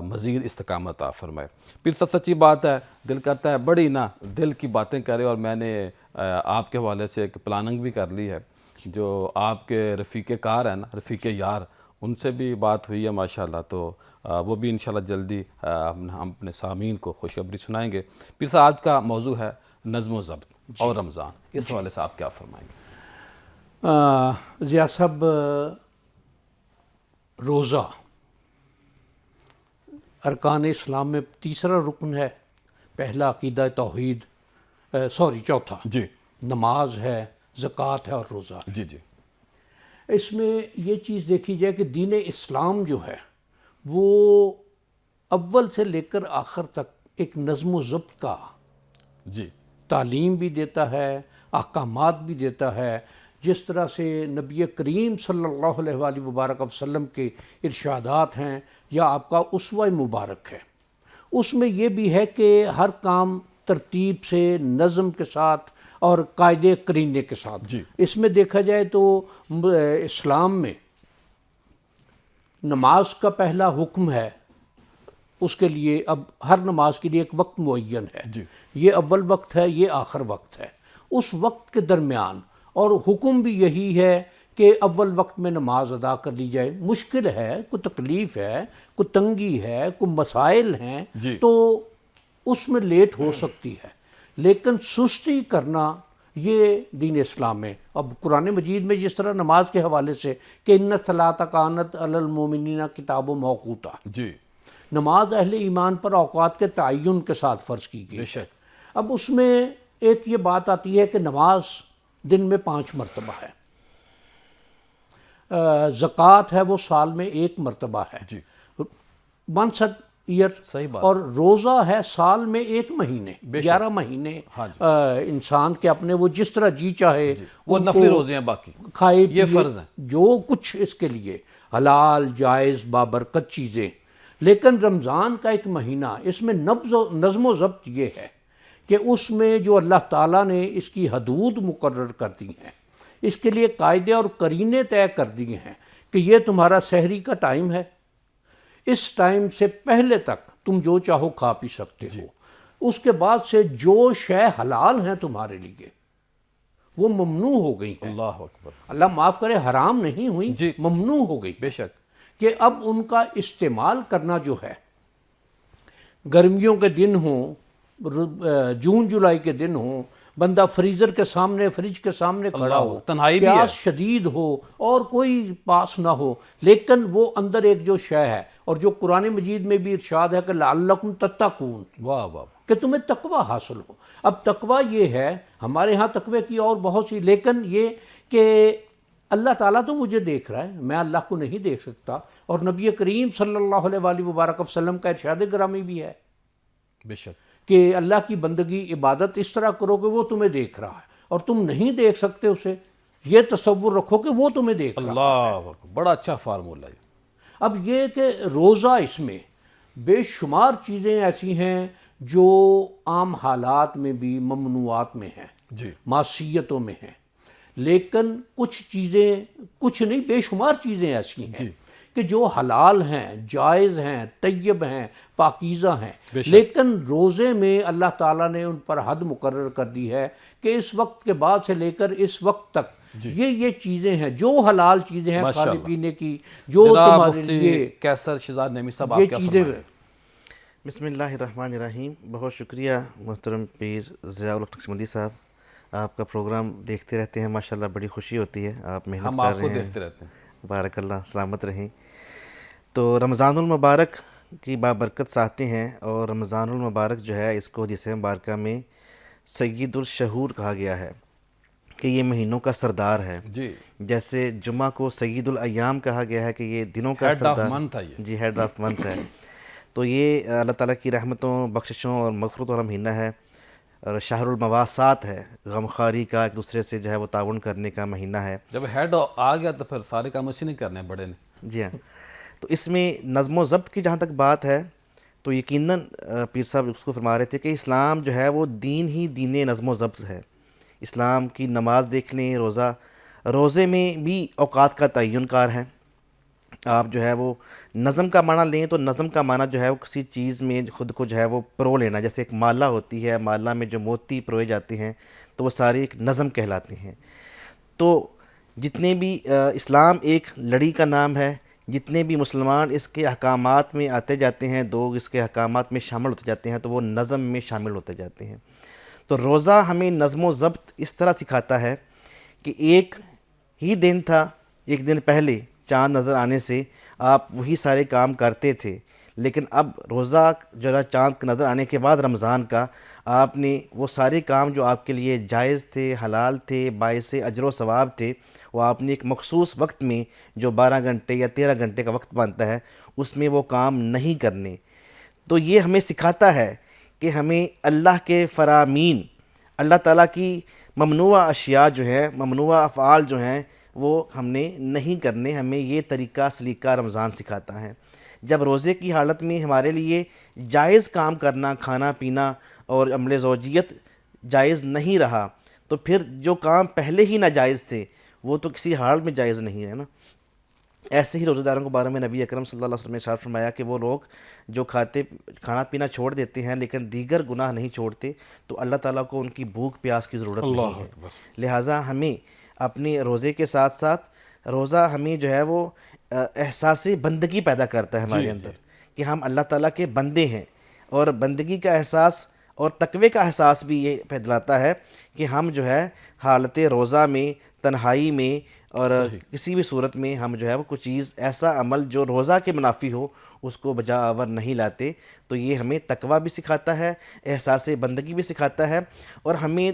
مزید استقامت عطا فرمائے۔ پھر سب سچی بات ہے، دل کرتا ہے بڑی نا دل کی باتیں کرے، اور میں نے آپ کے حوالے سے ایک پلاننگ بھی کر لی ہے، جو آپ کے رفیق کار ہیں نا، رفیق یار، ان سے بھی بات ہوئی ہے ماشاءاللہ، تو وہ بھی انشاءاللہ جلدی ہم اپنے سامعین کو خوشخبری سنائیں گے۔ پھر سے آج کا موضوع ہے نظم و ضبط اور رمضان، اس حوالے سے آپ کیا فرمائیں گے؟ ضیاء صاحب، روزہ ارکان اسلام میں تیسرا رکن ہے، پہلا عقیدہ توحید، چوتھا جی نماز ہے، زکوٰۃ ہے اور روزہ ہے۔ جی جی اس میں یہ چیز دیکھی جائے کہ دین اسلام جو ہے وہ اول سے لے کر آخر تک ایک نظم و ضبط کا جی تعلیم بھی دیتا ہے، احکامات بھی دیتا ہے، جس طرح سے نبی کریم صلی اللہ علیہ وآلہ وبارک وسلم کے ارشادات ہیں یا آپ کا اسوہ مبارک ہے، اس میں یہ بھی ہے کہ ہر کام ترتیب سے، نظم کے ساتھ اور قاعدے قرینے کے ساتھ۔ جی اس میں دیکھا جائے تو اسلام میں نماز کا پہلا حکم ہے، اس کے لیے اب ہر نماز کے لیے ایک وقت معین ہے، جی یہ اول وقت ہے، یہ آخر وقت ہے، اس وقت کے درمیان، اور حکم بھی یہی ہے کہ اول وقت میں نماز ادا کر لی جائے۔ مشکل ہے، کوئی تکلیف ہے، کوئی تنگی ہے، کوئی مسائل ہیں، جی تو اس میں لیٹ ہو سکتی ہے، لیکن سستی کرنا یہ دین اسلام ہے۔ اب قرآن مجید میں جس طرح نماز کے حوالے سے کہ ان الصلاۃ کانت علی المؤمنین کتاب موقوتا، جی نماز اہل ایمان پر اوقات کے تعین کے ساتھ فرض کی گئی۔ بے شک۔ اب اس میں ایک یہ بات آتی ہے کہ نماز دن میں 5 مرتبہ ہے، زکوٰۃ ہے وہ سال میں 1 مرتبہ ہے، جی once a year، صحیح بات۔ اور روزہ ہے سال میں 1 مہینے، بے شک۔ 11 مہینے ہاں انسان کے اپنے وہ جس طرح جی چاہے وہ ان نفلی کو روزے ہیں، باقی کھائے یہ پیے، فرض ہیں۔ جو کچھ اس کے لیے حلال جائز بابرکت چیزیں۔ لیکن رمضان کا ایک مہینہ، اس میں نظم و ضبط یہ ہے کہ اس میں جو اللہ تعالیٰ نے اس کی حدود مقرر کر دی ہیں، اس کے لیے قاعدے اور قرینے طے کر دیے ہیں کہ یہ تمہارا سحری کا ٹائم ہے، اس ٹائم سے پہلے تک تم جو چاہو کھا پی سکتے ہو، اس کے بعد سے جو شے حلال ہیں تمہارے لیے وہ ممنوع ہو گئی ہیں۔ اللہ اکبر، اللہ معاف کرے، حرام نہیں ہوئی، جی ممنوع ہو گئی، بے شک۔ کہ اب ان کا استعمال کرنا جو ہے، گرمیوں کے دن ہوں، جون جولائی کے دن ہوں، بندہ فریزر کے سامنے، فریج کے سامنے کھڑا ہو، تنہائی بھی ہے، پیاس شدید ہو اور کوئی پاس نہ ہو، لیکن وہ اندر ایک جو شے ہے، اور جو قرآن مجید میں بھی ارشاد ہے کہ لعلکم تتقون، واہ واہ، کہ تمہیں تقوی حاصل ہو۔ اب تقوی یہ ہے، ہمارے ہاں تقوی کی اور بہت سی، لیکن یہ کہ اللہ تعالیٰ تو مجھے دیکھ رہا ہے، میں اللہ کو نہیں دیکھ سکتا، اور نبی کریم صلی اللہ علیہ وآلہ وبارک وسلم کا ارشاد گرامی بھی ہے بے شک، کہ اللہ کی بندگی عبادت اس طرح کرو کہ وہ تمہیں دیکھ رہا ہے، اور تم نہیں دیکھ سکتے اسے، یہ تصور رکھو کہ وہ تمہیں دیکھ رہا ہے۔ اللہ اکبر، بڑا اچھا فارمولہ ہے۔ اب یہ کہ روزہ، اس میں بے شمار چیزیں ایسی ہیں جو عام حالات میں بھی ممنوعات میں ہیں، جی معصیتوں میں ہیں، لیکن کچھ چیزیں، کچھ نہیں، بے شمار چیزیں ایسی ہیں جی کہ جو حلال ہیں، جائز ہیں، طیب ہیں، پاکیزہ ہیں، بے شک۔ لیکن روزے میں اللہ تعالیٰ نے ان پر حد مقرر کر دی ہے کہ اس وقت کے بعد سے لے کر اس وقت تک یہ چیزیں ہیں، جو حلال چیزیں ہیں کھانے پینے کی، جو جناب تمہارے مفتی لیے کیسر شہزاد نعیمی صاحب، آپ یہ کیا چیزیں۔ فرمائیں؟ بسم اللہ الرحمن الرحیم۔ بہت شکریہ محترم پیر ضیاء الحق نقشبندی صاحب، آپ کا پروگرام دیکھتے رہتے ہیں، ماشاءاللہ بڑی خوشی ہوتی ہے، آپ محنت ہم کر آپ کو رہے ہیں، دیکھتے رہتے ہیں۔ بارک اللہ، سلامت رہیں۔ تو رمضان المبارک کی بابرکت ساتیں ہیں، اور رمضان المبارک جو ہے اس کو حدیث مبارکہ میں سید الشہور کہا گیا ہے کہ یہ مہینوں کا سردار ہے۔ جی، جیسے جمعہ کو سید الایام کہا گیا ہے کہ یہ دنوں کا ہیڈ آف سردار، منتھ ہے یہ۔ جی ہیڈ آف منتھ ہے۔ تو یہ اللہ تعالیٰ کی رحمتوں، بخششوں اور مغفرت والا مہینہ ہے، اور شہر المواسات ہے، غمخواری کا، ایک دوسرے سے جو ہے وہ تعاون کرنے کا مہینہ ہے۔ جب ہیڈ آ گیا تو پھر سارے کام اسی نہیں کرنے بڑے نے۔ جی ہاں، تو اس میں نظم و ضبط کی جہاں تک بات ہے تو یقیناً پیر صاحب اس کو فرما رہے تھے کہ اسلام جو ہے وہ دین ہی دین نظم و ضبط ہے، اسلام کی نماز دیکھ لیں، روزے میں بھی اوقات کا تعین کار ہے۔ آپ جو ہے وہ نظم کا معنی لیں تو نظم کا معنی جو ہے وہ کسی چیز میں خود کو جو ہے وہ پرو لینا، جیسے ایک مالہ ہوتی ہے، مالہ میں جو موتی پروئے جاتے ہیں تو وہ سارے ایک نظم کہلاتے ہیں۔ تو جتنے بھی اسلام ایک لڑی کا نام ہے، جتنے بھی مسلمان اس کے احکامات میں آتے جاتے ہیں، اس کے احکامات میں شامل ہوتے جاتے ہیں تو وہ نظم میں شامل ہوتے جاتے ہیں۔ تو روزہ ہمیں نظم و ضبط اس طرح سکھاتا ہے کہ ایک ہی دن تھا، ایک دن پہلے چاند نظر آنے سے آپ وہی سارے کام کرتے تھے، لیکن اب روزہ جو ہے چاند نظر آنے کے بعد رمضان کا آپ نے وہ سارے کام جو آپ کے لیے جائز تھے، حلال تھے، باعث اجر و ثواب تھے، وہ آپ نے ایک مخصوص وقت میں جو 12 گھنٹے یا 13 گھنٹے کا وقت بنتا ہے اس میں وہ کام نہیں کرنے۔ تو یہ ہمیں سکھاتا ہے کہ ہمیں اللہ کے فرامین، اللہ تعالیٰ کی ممنوع اشیاء جو ہیں، ممنوع افعال جو ہیں وہ ہم نے نہیں کرنے۔ ہمیں یہ طریقہ سلیقہ رمضان سکھاتا ہے۔ جب روزے کی حالت میں ہمارے لیے جائز کام کرنا، کھانا پینا اور عمل زوجیت جائز نہیں رہا تو پھر جو کام پہلے ہی ناجائز تھے وہ تو کسی حال میں جائز نہیں ہے نا۔ ایسے ہی روزہ داروں کے بارے میں نبی اکرم صلی اللہ علیہ وسلم نے ارشاد فرمایا کہ وہ لوگ جو کھانا پینا چھوڑ دیتے ہیں لیکن دیگر گناہ نہیں چھوڑتے تو اللہ تعالیٰ کو ان کی بھوک پیاس کی ضرورت نہیں ہے۔ لہٰذا ہمیں اپنے روزے کے ساتھ ساتھ روزہ ہمیں جو ہے وہ احساس بندگی پیدا کرتا ہے ہمارے اندر کہ ہم اللہ تعالیٰ کے بندے ہیں، اور بندگی کا احساس اور تقوی کا احساس بھی یہ پھیلاتا ہے کہ ہم جو ہے حالت روزہ میں، تنہائی میں اور کسی بھی صورت میں ہم جو ہے وہ کچھ چیز ایسا عمل جو روزہ کے منافی ہو اس کو بجا آور نہیں لاتے۔ تو یہ ہمیں تقوی بھی سکھاتا ہے، احساس بندگی بھی سکھاتا ہے، اور ہمیں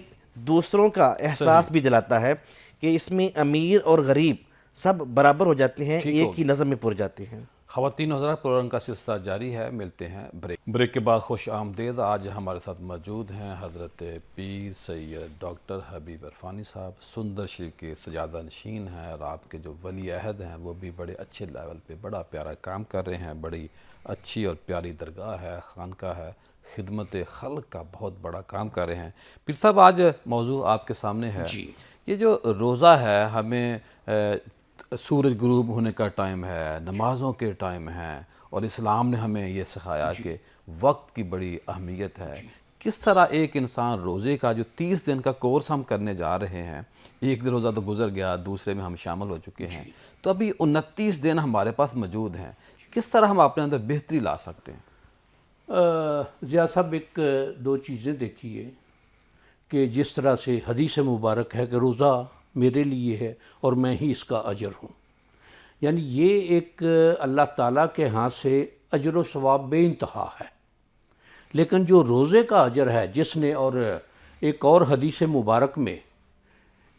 دوسروں کا احساس بھی دلاتا ہے کہ اس میں امیر اور غریب سب برابر ہو جاتے ہیں، ایک ہی نظم میں پڑ جاتے ہیں۔ خواتین و حضرات، پروگرام کا سلسلہ جاری ہے، ملتے ہیں بریک کے بعد۔ خوش آمدید۔ آج ہمارے ساتھ موجود ہیں حضرت پیر سید ڈاکٹر حبیب عرفانی صاحب، سندر شریف کے سجادہ نشین ہیں، اور آپ کے جو ولی عہد ہیں وہ بھی بڑے اچھے لیول پہ بڑا پیارا کام کر رہے ہیں۔ بڑی اچھی اور پیاری درگاہ ہے، خانقاہ ہے، خدمت خلق کا بہت بڑا کام کر رہے ہیں۔ پیر صاحب، آج موضوع آپ کے سامنے ہے، یہ جو روزہ ہے، ہمیں سورج غروب ہونے کا ٹائم ہے، نمازوں کے ٹائم ہے، اور اسلام نے ہمیں یہ سکھایا کہ وقت کی بڑی اہمیت ہے۔ کس طرح ایک انسان روزے کا جو 30 دن کا کورس ہم کرنے جا رہے ہیں، ایک دن روزہ تو گزر گیا، دوسرے میں ہم شامل ہو چکے ہیں، تو ابھی 29 دن ہمارے پاس موجود ہیں، کس طرح ہم اپنے اندر بہتری لا سکتے ہیں؟ ضیاء صاحب، ایک دو چیزیں دیکھیے کہ جس طرح سے حدیث مبارک ہے کہ روزہ میرے لیے ہے اور میں ہی اس کا اجر ہوں، یعنی یہ ایک اللہ تعالیٰ کے ہاتھ سے اجر و ثواب بے انتہا ہے۔ لیکن جو روزے کا اجر ہے جس نے، اور ایک اور حدیث مبارک میں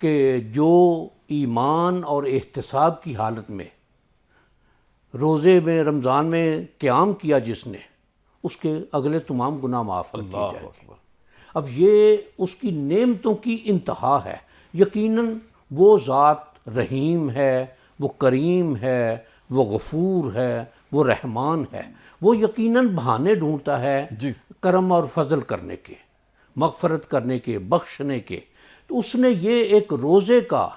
کہ جو ایمان اور احتساب کی حالت میں روزے میں رمضان میں قیام کیا جس نے، اس کے اگلے تمام گناہ معاف کر دی جائے گی۔ اب یہ اس کی نعمتوں کی انتہا ہے۔ یقیناً وہ ذات رحیم ہے، وہ کریم ہے، وہ غفور ہے، وہ رحمان ہے، وہ یقیناً بہانے ڈھونڈتا ہے کرم اور فضل کرنے کے، مغفرت کرنے کے، بخشنے کے۔ تو اس نے یہ ایک روزے کا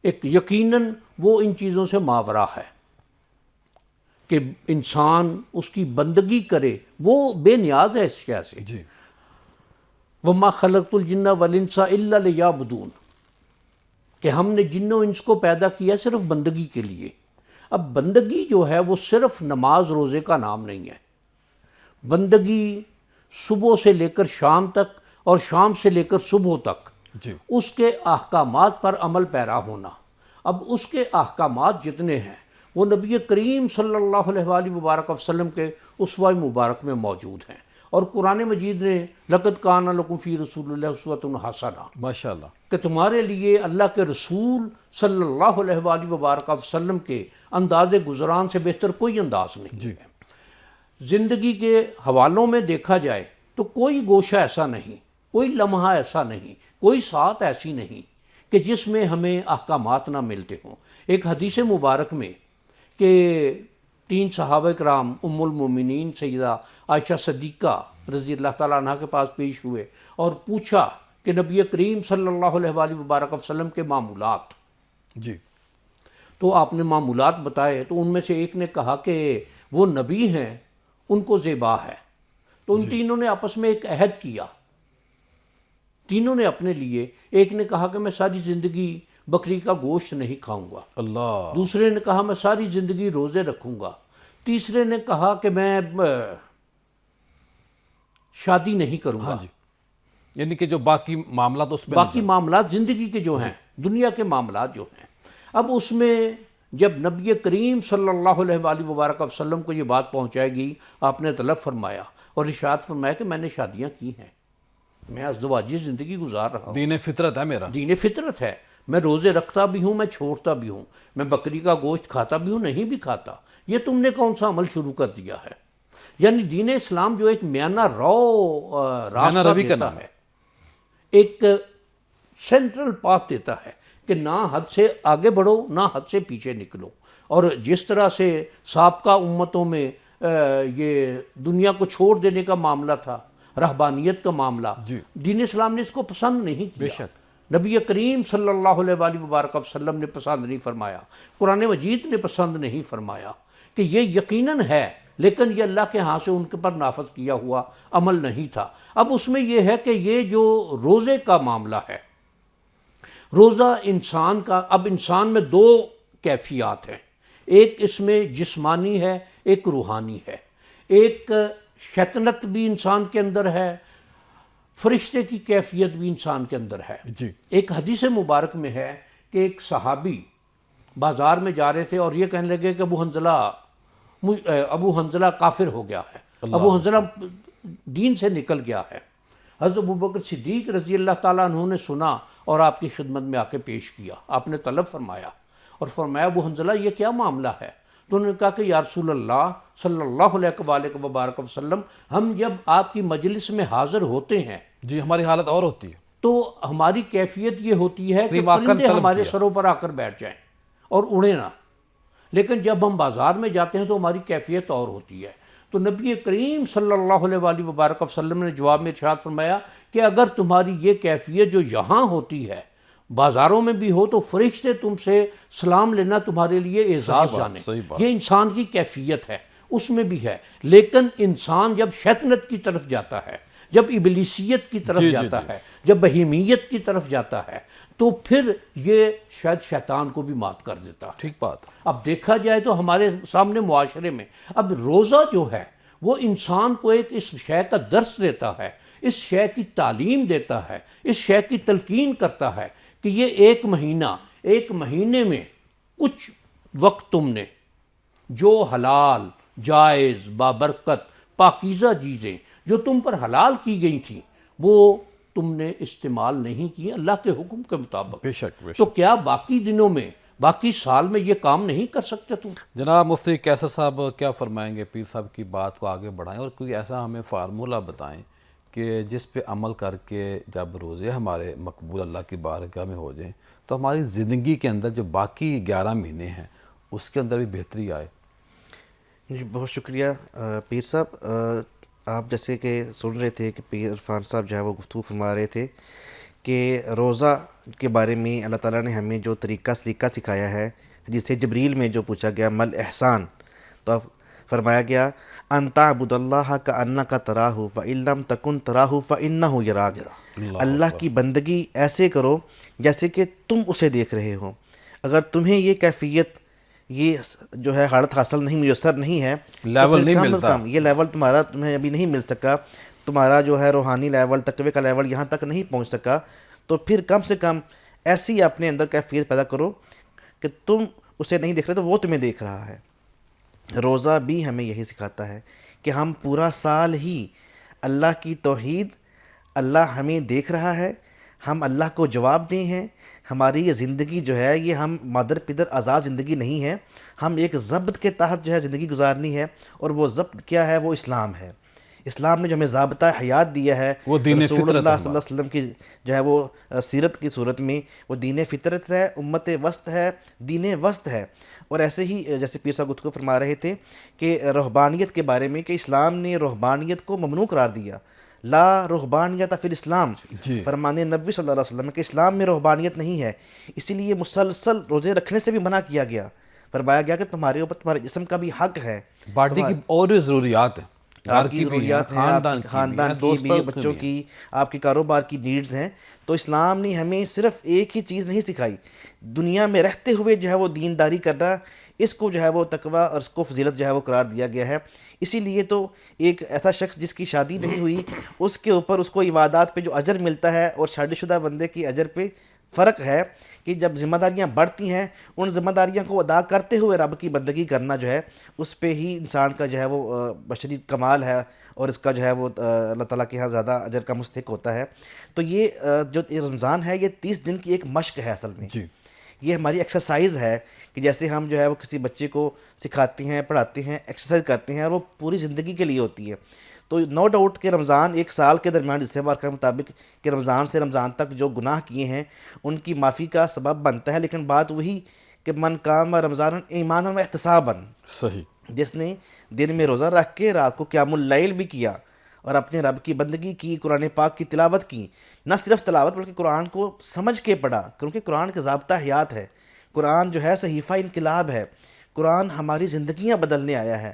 ایک یقیناً وہ ان چیزوں سے ماورا ہے کہ انسان اس کی بندگی کرے، وہ بے نیاز ہے اس شے سے۔ وَمَا خَلَقْتُ الْجِنَّ وَالْإِنسَ إِلَّا لِيَعْبُدُونَ، کہ ہم نے جن و انس کو پیدا کیا صرف بندگی کے لیے۔ اب بندگی جو ہے وہ صرف نماز روزے کا نام نہیں ہے، بندگی صبح سے لے کر شام تک اور شام سے لے کر صبح تک اس کے احکامات پر عمل پیرا ہونا۔ اب اس کے احکامات جتنے ہیں وہ نبی کریم صلی اللہ علیہ وآلہ وبارک وسلم کے اسوہ مبارک میں موجود ہیں، اور قرآن مجید نے لَقَدْ كَانَ لَكُمْ فِي رَسُولِ اللَّهِ أُسْوَةٌ حَسَنَةٌ، ماشاءاللہ، کہ تمہارے لیے اللہ کے رسول صلی اللہ علیہ وآلہ وبارک وسلم کے انداز گزران سے بہتر کوئی انداز نہیں ہے۔ زندگی کے حوالوں میں دیکھا جائے تو کوئی گوشہ ایسا نہیں، کوئی لمحہ ایسا نہیں، کوئی ساتھ ایسی نہیں کہ جس میں ہمیں احکامات نہ ملتے ہوں۔ ایک حدیث مبارک میں کہ 3 صحابہ کرام ام المومنین سیدہ عائشہ صدیقہ رضی اللہ تعالیٰ عنہ کے پاس پیش ہوئے اور پوچھا کہ نبی کریم صلی اللہ علیہ وآلہ وبارک وسلم کے معمولات، جی تو آپ نے معمولات بتائے، تو ان میں سے ایک نے کہا کہ وہ نبی ہیں، ان کو ذبح ہے، تو ان تینوں نے آپس میں ایک عہد کیا، تینوں نے اپنے لیے، ایک نے کہا کہ میں ساری زندگی بکری کا گوشت نہیں کھاؤں گا، اللہ، دوسرے نے کہا میں ساری زندگی روزے رکھوں گا، تیسرے نے کہا کہ میں شادی نہیں کروں گا۔ ہاں جی، یعنی کہ جو باقی معاملات اس میں باقی معاملات زندگی کے جو ہیں، دنیا کے معاملات جو ہیں، اب اس میں جب نبی کریم صلی اللہ علیہ وآلہ وبارک وسلم کو یہ بات پہنچائے گی، آپ نے طلب فرمایا اور ارشاد فرمایا کہ میں نے شادیاں کی ہیں، میں ازدواجی زندگی گزار رہا ہوں، دین فطرت ہے میرا، دین فطرت ہے، میں روزے رکھتا بھی ہوں، میں چھوڑتا بھی ہوں، میں بکری کا گوشت کھاتا بھی ہوں، نہیں بھی کھاتا، یہ تم نے کون سا عمل شروع کر دیا ہے؟ یعنی دین اسلام جو ایک میانہ رو راستہ روی کا دیتا نام ہے، ایک سینٹرل پاتھ دیتا ہے کہ نہ حد سے آگے بڑھو، نہ حد سے پیچھے نکلو، اور جس طرح سے سابقہ امتوں میں یہ دنیا کو چھوڑ دینے کا معاملہ تھا، رہبانیت کا معاملہ، دین اسلام نے اس کو پسند نہیں کیا، بے شک نبی کریم صلی اللہ علیہ وآلہ وبارک وسلم نے پسند نہیں فرمایا، قرآن مجید نے پسند نہیں فرمایا کہ یہ یقیناً ہے، لیکن یہ اللہ کے ہاں سے ان کے پر نافذ کیا ہوا عمل نہیں تھا۔ اب اس میں یہ ہے کہ یہ جو روزے کا معاملہ ہے، روزہ انسان کا، اب انسان میں دو کیفیات ہیں، ایک اس میں جسمانی ہے، ایک روحانی ہے، ایک شیطنت بھی انسان کے اندر ہے، فرشتے کی کیفیت بھی انسان کے اندر ہے۔ جی ایک حدیث مبارک میں ہے کہ ایک صحابی بازار میں جا رہے تھے اور یہ کہنے لگے کہ ابو حنظلہ کافر ہو گیا ہے، ابو حنظلہ دین سے نکل گیا ہے۔ حضرت ابوبکر صدیق رضی اللہ تعالیٰ عنہ نے سنا اور آپ کی خدمت میں آ کے پیش کیا، آپ نے طلب فرمایا اور فرمایا ابو حنظلہ یہ کیا معاملہ ہے؟ تو انہوں نے کہا کہ یا رسول اللہ صلی اللہ علیہ وآلہ وبارک وسلم، ہم جب آپ کی مجلس میں حاضر ہوتے ہیں جی، ہماری حالت اور ہوتی ہے، تو ہماری کیفیت یہ ہوتی ہے کہ واقعاً پرندے طلب ہمارے کیا۔ سروں پر آ کر بیٹھ جائیں اور اڑیں نہ، لیکن جب ہم بازار میں جاتے ہیں تو ہماری کیفیت اور ہوتی ہے۔ تو نبی کریم صلی اللہ علیہ وآلہ وبارک وسلم نے جواب میں ارشاد فرمایا کہ اگر تمہاری یہ کیفیت جو یہاں ہوتی ہے، بازاروں میں بھی ہو، تو فرشتے تم سے سلام لینا تمہارے لیے اعزاز جانے، صحیح بات۔ یہ انسان کی کیفیت ہے، اس میں بھی ہے۔ لیکن انسان جب شیطنت کی طرف جاتا ہے، جب ابلیسیت کی طرف جاتا ہے، جب بہیمیت کی طرف جاتا ہے، تو پھر یہ شاید شیطان کو بھی مات کر دیتا ہے۔ ٹھیک بات، اب دیکھا جائے تو ہمارے سامنے معاشرے میں اب روزہ جو ہے وہ انسان کو ایک اس شے کا درس دیتا ہے، اس شے کی تعلیم دیتا ہے، اس شے کی تلقین کرتا ہے کہ یہ ایک مہینے میں کچھ وقت تم نے جو حلال، جائز، بابرکت، پاکیزہ چیزیں جو تم پر حلال کی گئی تھیں وہ تم نے استعمال نہیں کی اللہ کے حکم کے مطابق، بے شک بے شک۔ تو کیا باقی دنوں میں، باقی سال میں یہ کام نہیں کر سکتے تم؟ جناب مفتی کیسر صاحب کیا فرمائیں گے؟ پیر صاحب کی بات کو آگے بڑھائیں اور کوئی ایسا ہمیں فارمولہ بتائیں کہ جس پہ عمل کر کے جب روزے ہمارے مقبول اللہ کی بارگاہ میں ہو جائیں تو ہماری زندگی کے اندر جو باقی 11 مہینے ہیں اس کے اندر بھی بہتری آئے۔ جی بہت شکریہ پیر صاحب۔ آپ جیسے کہ سن رہے تھے کہ پیر عرفان صاحب جو ہے وہ گفتگو فرما رہے تھے کہ روزہ کے بارے میں اللہ تعالیٰ نے ہمیں جو طریقہ سلیقہ سکھایا ہے، جسے جبریل میں جو پوچھا گیا مل احسان، تو اب فرمایا گیا ان تعبد اللہ کأنک تراہ فإن لم تکن تراہ فإنہ یراک، اللہ کی بندگی ایسے کرو جیسے کہ تم اسے دیکھ رہے ہو۔ اگر تمہیں یہ کیفیت، یہ جو ہے حالت حاصل نہیں، میسر نہیں ہے، لیول نہیں ملتا، یہ لیول تمہیں ابھی نہیں مل سکا، تمہارا جو ہے روحانی لیول، تقوی کا لیول یہاں تک نہیں پہنچ سکا، تو پھر کم سے کم ایسی اپنے اندر کیفیت پیدا کرو کہ تم اسے نہیں دیکھ رہے تو وہ تمہیں دیکھ رہا ہے۔ روزہ بھی ہمیں یہی سکھاتا ہے کہ ہم پورا سال ہی اللہ کی توحید، اللہ ہمیں دیکھ رہا ہے، ہم اللہ کو جواب دیں ہیں، ہماری یہ زندگی جو ہے یہ ہم مادر پدر آزاد زندگی نہیں ہے، ہم ایک ضبط کے تحت جو ہے زندگی گزارنی ہے، اور وہ ضبط کیا ہے؟ وہ اسلام ہے۔ اسلام نے جو ہمیں ضابطہ حیات دیا ہے، وہ دین رسول فطرت اللہ ہے صلی اللہ علیہ وسلم کی جو ہے وہ سیرت کی صورت میں وہ دین فطرت ہے، امت وسط ہے، دین وسط ہے۔ اور ایسے ہی جیسے پیر صاحب گفتگو فرما رہے تھے کہ رہبانیت کے بارے میں کہ اسلام نے رہبانیت کو ممنوع قرار دیا، لا رہبانیت فی الاسلام، جی فرمانے نبی صلی اللہ علیہ وسلم کہ اسلام میں رہبانیت نہیں ہے، اسی لیے مسلسل روزے رکھنے سے بھی منع کیا گیا، فرمایا گیا کہ تمہارے اوپر تمہارے جسم کا بھی حق ہے، باڈی کی اور بھی ضروریات ہیں، گھر آپ کی کی بھی ہیں، ضروریات ہیں، آپ خاندان کی کی بھی خاندان ہیں، کی دوستوں بھی، کی بچوں بھی ہیں۔ کی، آپ کے کاروبار کی نیڈز ہیں۔ تو اسلام نے ہمیں صرف ایک ہی چیز نہیں سکھائی، دنیا میں رہتے ہوئے جو ہے وہ دینداری کرنا، اس کو جو ہے وہ تقویٰ اور اس کو فضیلت جو ہے وہ قرار دیا گیا ہے۔ اسی لیے تو ایک ایسا شخص جس کی شادی نہیں ہوئی، اس کے اوپر اس کو عبادات پہ جو اجر ملتا ہے اور شادی شدہ بندے کی اجر پہ فرق ہے کہ جب ذمہ داریاں بڑھتی ہیں، ان ذمہ داریاں کو ادا کرتے ہوئے رب کی بندگی کرنا جو ہے اس پہ ہی انسان کا جو ہے وہ بشری کمال ہے، اور اس کا جو ہے وہ اللہ تعالیٰ کے ہاں زیادہ اجر کا مستحق ہوتا ہے۔ تو یہ جو رمضان ہے یہ 30 دن کی ایک مشق ہے اصل میں، جی یہ ہماری ایکسرسائز ہے کہ جیسے ہم جو ہے وہ کسی بچے کو سکھاتے ہیں، پڑھاتے ہیں، ایکسرسائز کرتے ہیں، اور وہ پوری زندگی کے لیے ہوتی ہے۔ تو نو ڈاؤٹ کہ رمضان ایک سال کے درمیان جس بار کے مطابق کہ رمضان سے رمضان تک جو گناہ کیے ہیں ان کی معافی کا سبب بنتا ہے، لیکن بات وہی کہ من قام رمضان ایمانا و احتسابا، صحیح، جس نے دن میں روزہ رکھ کے رات کو قیام اللیل بھی کیا اور اپنے رب کی بندگی کی، قرآن پاک کی تلاوت کی، نہ صرف تلاوت بلکہ قرآن کو سمجھ کے پڑھا، کیونکہ قرآن کا ضابطہ حیات ہے، قرآن جو ہے صحیفہ انقلاب ہے، قرآن ہماری زندگیاں بدلنے آیا ہے۔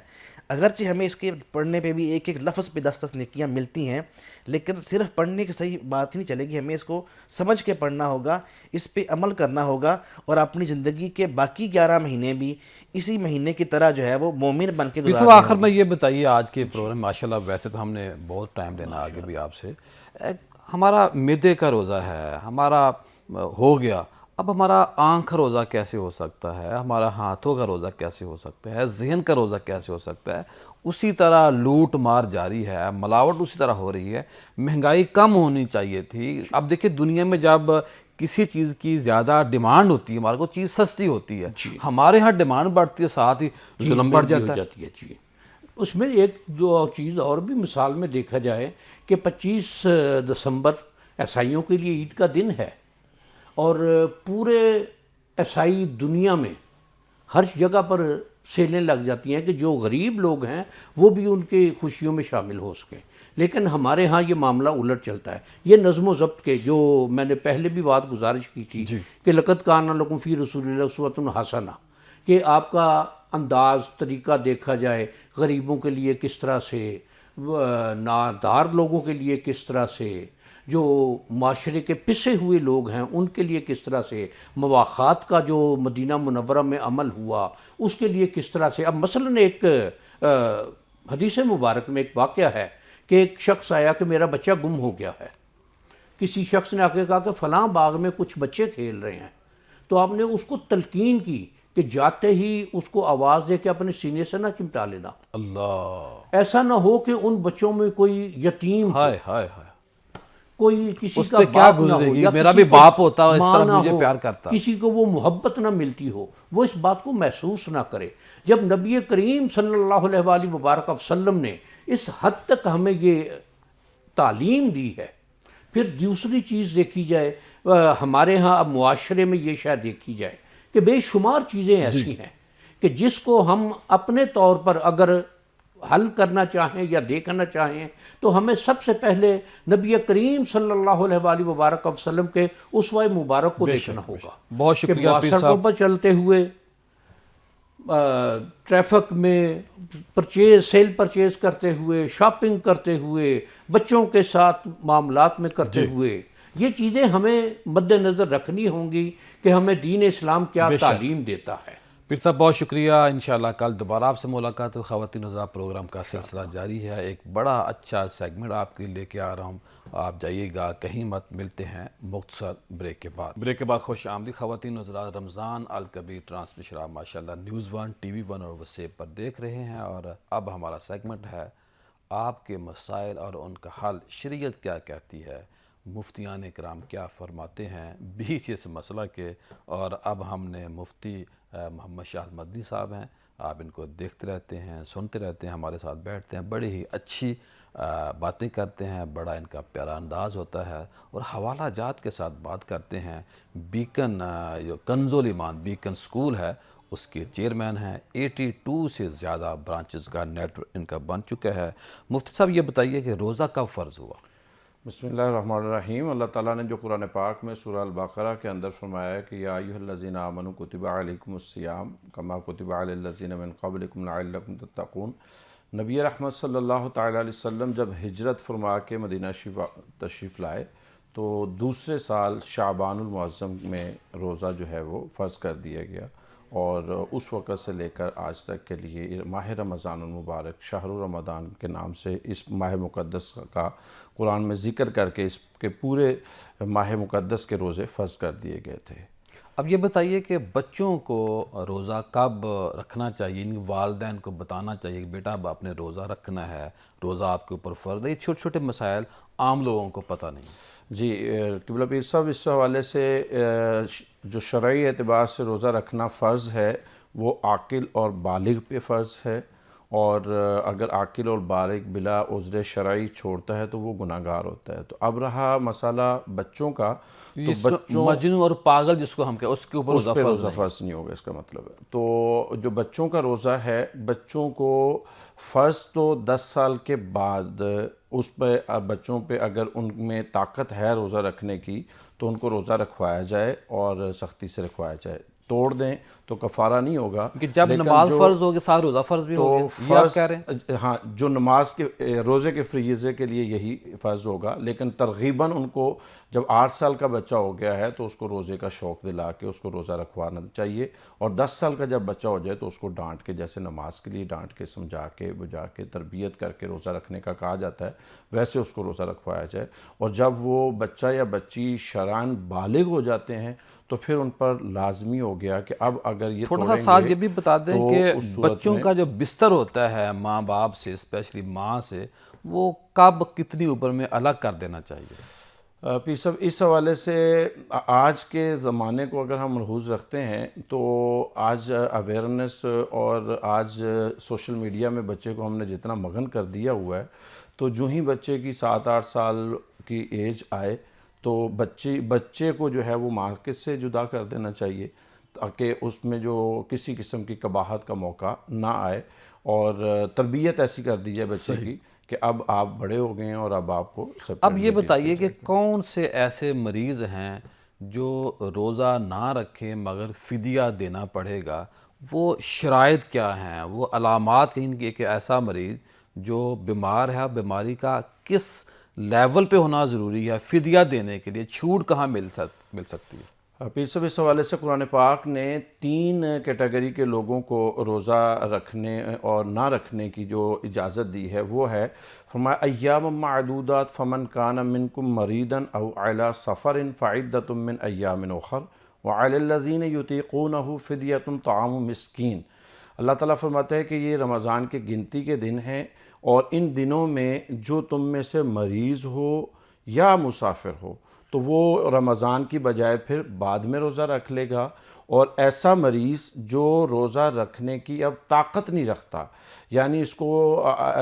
اگرچہ ہمیں اس کے پڑھنے پہ بھی ایک ایک لفظ پہ 10 نیکیاں ملتی ہیں، لیکن صرف پڑھنے کی صحیح بات ہی نہیں چلے گی، ہمیں اس کو سمجھ کے پڑھنا ہوگا، اس پہ عمل کرنا ہوگا، اور اپنی زندگی کے باقی 11 مہینے بھی اسی مہینے کی طرح جو ہے وہ مومن بن کے پھر گزارنے تو آخر ہوں میں یہ بتائیے، آج کے پروگرام ماشاءاللہ ویسے تو ہم نے بہت ٹائم لینا آگے بھی آپ سے، ہمارا معدے کا روزہ ہے، ہمارا ہو گیا، اب ہمارا آنکھ کا روزہ کیسے ہو سکتا ہے، ہمارا ہاتھوں کا روزہ کیسے ہو سکتا ہے، ذہن کا روزہ کیسے ہو سکتا ہے؟ اسی طرح لوٹ مار جاری ہے، ملاوٹ اسی طرح ہو رہی ہے، مہنگائی کم ہونی چاہیے تھی۔ اب دیکھیں دنیا میں جب کسی چیز کی زیادہ ڈیمانڈ ہوتی ہے، ہمارے کو چیز سستی ہوتی ہے، ہمارے ہاں ڈیمانڈ بڑھتی ہے، ساتھ ہی ظلم بڑھ جاتا ہے۔ جی اس میں ایک جو چیز اور بھی مثال میں دیکھا جائے کہ 25 دسمبر عیسائیوں کے لیے عید کا دن ہے، اور پورے عیسائی دنیا میں ہر جگہ پر سیلیں لگ جاتی ہیں کہ جو غریب لوگ ہیں وہ بھی ان کی خوشیوں میں شامل ہو سکیں، لیکن ہمارے ہاں یہ معاملہ الٹ چلتا ہے۔ یہ نظم و ضبط کے جو میں نے پہلے بھی بات گزارش کی تھی کہ لقد کان لکم فی رسول اللہ اسوۃ حسنہ، کہ آپ کا انداز طریقہ دیکھا جائے غریبوں کے لیے کس طرح سے، نادار لوگوں کے لیے کس طرح سے، جو معاشرے کے پسے ہوئے لوگ ہیں ان کے لیے کس طرح سے، مواخات کا جو مدینہ منورہ میں عمل ہوا اس کے لیے کس طرح سے۔ اب مثلاً ایک حدیث مبارک میں ایک واقعہ ہے کہ ایک شخص آیا کہ میرا بچہ گم ہو گیا ہے، کسی شخص نے آ کے کہا کہ فلاں باغ میں کچھ بچے کھیل رہے ہیں، تو آپ نے اس کو تلقین کی کہ جاتے ہی اس کو آواز دے کے اپنے سینے سے نہ چمٹا لینا، اللہ، ایسا نہ ہو کہ ان بچوں میں کوئی یتیم ہو، ہائے ہائے ہائے، کوئی کسی اس کا پہ کیا باپ نہ گزرے ہو، گی، یا میرا کسی بھی کو باپ ہوتا اور اس ماں طرح نہ مجھے ہو، پیار کرتا۔ کسی کو وہ محبت نہ ملتی ہو، وہ اس بات کو محسوس نہ کرے۔ جب نبی کریم صلی اللہ علیہ وآلہ وبارک وسلم نے اس حد تک ہمیں یہ تعلیم دی ہے، پھر دوسری چیز دیکھی جائے، ہمارے ہاں اب معاشرے میں یہ شاید دیکھی جائے کہ بے شمار چیزیں ایسی ہیں کہ جس کو ہم اپنے طور پر اگر حل کرنا چاہیں یا دیکھنا چاہیں تو ہمیں سب سے پہلے نبی کریم صلی اللہ علیہ وآلہ وبارک وسلم کے اسوہ مبارک کو دیکھنا ہوگا۔ بہت کہ شکریہ پیر سڑکوں صاحب۔ پر چلتے ہوئے، ٹریفک میں سیل پرچیز کرتے ہوئے، شاپنگ کرتے ہوئے، بچوں کے ساتھ معاملات میں کرتے ہوئے، یہ چیزیں ہمیں مد نظر رکھنی ہوں گی کہ ہمیں دین اسلام کیا تعلیم دیتا ہے۔ پیر صاحب بہت شکریہ، انشاءاللہ کل دوبارہ آپ سے ملاقات ہو۔ خواتین حضرات پروگرام کا سلسلہ جاری ہے، ایک بڑا اچھا سیگمنٹ آپ کے لے کے آ رہا ہوں، آپ جائیے گا کہیں مت، ملتے ہیں مختصر بریک کے بعد۔ بریک کے بعد خوش آمدید خواتین حضرات، رمضان الکبیر ٹرانسمیشن آپ ماشاءاللہ نیوز 1، ٹی وی 1 اور وسیب پر دیکھ رہے ہیں، اور اب ہمارا سیگمنٹ ہے آپ کے مسائل اور ان کا حل، شریعت کیا کہتی ہے، مفتیان اکرام کیا فرماتے ہیں بیچ اس مسئلہ کے۔ اور اب ہم نے مفتی محمد شاہد مدنی صاحب ہیں، آپ ان کو دیکھتے رہتے ہیں، سنتے رہتے ہیں، ہمارے ساتھ بیٹھتے ہیں، بڑی ہی اچھی باتیں کرتے ہیں، بڑا ان کا پیارا انداز ہوتا ہے، اور حوالہ جات کے ساتھ بات کرتے ہیں۔ بیکن جو کنز ایمان بیکن سکول ہے اس کے چیئرمین ہیں. 82 سے زیادہ برانچز کا نیٹ ورک ان کا بن چکا ہے. مفتی صاحب یہ بتائیے کہ روزہ کب فرض ہوا؟ بسم اللہ الرحمن الرحیم. اللہ تعالیٰ نے جو قرآن پاک میں سورہ البقرہ کے اندر فرمایا ہے کہ یا ایھا الذین آمنوا کتب علیکم الصیام کما کتب علی الذین من قبلکم لعلکم تتقون. نبی رحمت صلی اللہ تعالیٰ علیہ وسلم جب ہجرت فرما کے مدینہ تشریف لائے تو دوسرے سال شعبان المعظم میں روزہ جو ہے وہ فرض کر دیا گیا، اور اس وقت سے لے کر آج تک کے لیے ماہ رمضان المبارک، شہر رمضان کے نام سے اس ماہ مقدس کا قرآن میں ذکر کر کے اس کے پورے ماہ مقدس کے روزے فرض کر دیے گئے تھے. اب یہ بتائیے کہ بچوں کو روزہ کب رکھنا چاہیے؟ ان والدین کو بتانا چاہیے کہ بیٹا اب آپ نے روزہ رکھنا ہے، روزہ آپ کے اوپر فرض ہے. یہ چھوٹے چھوٹے مسائل عام لوگوں کو پتہ نہیں. جی قبلہ پیر صاحب، اس حوالے سے جو شرعی اعتبار سے روزہ رکھنا فرض ہے وہ عاقل اور بالغ پہ فرض ہے، اور اگر عاقل اور بالغ بلا عذر شرعی چھوڑتا ہے تو وہ گناہ گار ہوتا ہے. تو اب رہا مسئلہ بچوں کا، تو بچوں مجنون اور پاگل جس کو ہم کہتے ہیں اس کے اوپر اس پہ روزہ فرض نہیں ہوگا، اس کا مطلب ہے. تو جو بچوں کا روزہ ہے، بچوں کو فرض تو 10 سال کے بعد اس پہ، بچوں پہ اگر ان میں طاقت ہے روزہ رکھنے کی تو ان کو روزہ رکھوایا جائے اور سختی سے رکھوایا جائے. توڑ دیں تو کفارہ نہیں ہوگا، کہ جب نماز فرض ہوگی ساتھ روزہ فرض بھی ہوگا، یہ آپ کہہ رہے ہیں؟ ہاں، جو نماز کے روزے کے فریضے کے لیے یہی فرض ہوگا، لیکن ترغیباً ان کو جب 8 سال کا بچہ ہو گیا ہے تو اس کو روزے کا شوق دلا کے اس کو روزہ رکھوانا چاہیے، اور 10 سال کا جب بچہ ہو جائے تو اس کو ڈانٹ کے، جیسے نماز کے لیے ڈانٹ کے، سمجھا کے، بجھا کے، تربیت کر کے روزہ رکھنے کا کہا جاتا ہے، ویسے اس کو روزہ رکھوایا جائے. اور جب وہ بچہ یا بچی شرعاً بالغ ہو جاتے ہیں تو پھر ان پر لازمی ہو گیا کہ اب اگر یہ تھوڑا سا ساتھ یہ بھی بتا دیں کہ بچوں کا جو بستر ہوتا ہے ماں باپ سے، اسپیشلی ماں سے، وہ کب کتنی عمر میں الگ کر دینا چاہیے؟ پیر صاحب، اس حوالے سے آج کے زمانے کو اگر ہم ملحوظ رکھتے ہیں تو آج اویئرنیس اور آج سوشل میڈیا میں بچے کو ہم نے جتنا مگن کر دیا ہوا ہے، تو جو ہی بچے کی 7-8 سال کی ایج آئے تو بچے کو جو ہے وہ ماں کے سے جدا کر دینا چاہیے، تاکہ اس میں جو کسی قسم کی قباحت کا موقع نہ آئے، اور تربیت ایسی کر دی جائے بچے کی کہ اب آپ بڑے ہو گئے ہیں اور اب آپ کو سب. اب یہ بتائیے کہ کون سے ایسے مریض ہیں جو روزہ نہ رکھیں مگر فدیہ دینا پڑے گا؟ وہ شرائط کیا ہیں، وہ علامات کہیں کہ ایک ایسا مریض جو بیمار ہے، بیماری کا کس لیول پہ ہونا ضروری ہے فدیہ دینے کے لیے، چھوٹ کہاں مل سکتی ہے؟ پیر صاحب، اس حوالے سے قرآن پاک نے 3 کیٹیگری کے لوگوں کو روزہ رکھنے اور نہ رکھنے کی جو اجازت دی ہے وہ ہے، فرمایا ایام معدودات فمن کان منکم مریضا او علی سفر فعدۃ من ایام اخر وعلی الذین یطیقونہ فدیۃ طعام مسکین. اللہ تعالیٰ فرماتا ہے کہ یہ رمضان کے گنتی کے دن ہیں، اور ان دنوں میں جو تم میں سے مریض ہو یا مسافر ہو تو وہ رمضان کی بجائے پھر بعد میں روزہ رکھ لے گا. اور ایسا مریض جو روزہ رکھنے کی اب طاقت نہیں رکھتا، یعنی اس کو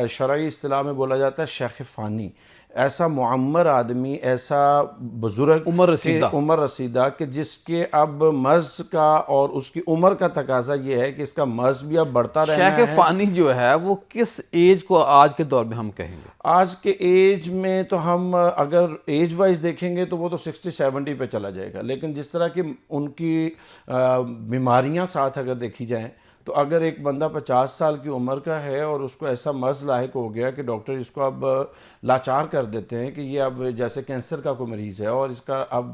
شرعی اصطلاح میں بولا جاتا ہے شیخ فانی، ایسا معمر آدمی، ایسا بزرگ عمر رسیدہ کہ جس کے اب مرض کا اور اس کی عمر کا تقاضا یہ ہے کہ اس کا مرض بھی اب بڑھتا رہنا ہے. شیخ فانی جو ہے وہ کس ایج کو آج کے دور میں ہم کہیں گے؟ آج کے ایج میں تو ہم اگر ایج وائز دیکھیں گے تو وہ تو 60-70 پہ چلا جائے گا، لیکن جس طرح کی ان کی بیماریاں ساتھ اگر دیکھی جائیں تو اگر ایک بندہ 50 سال کی عمر کا ہے اور اس کو ایسا مرض لاحق ہو گیا کہ ڈاکٹر اس کو اب لاچار کر دیتے ہیں کہ یہ اب جیسے کینسر کا کوئی مریض ہے اور اس کا اب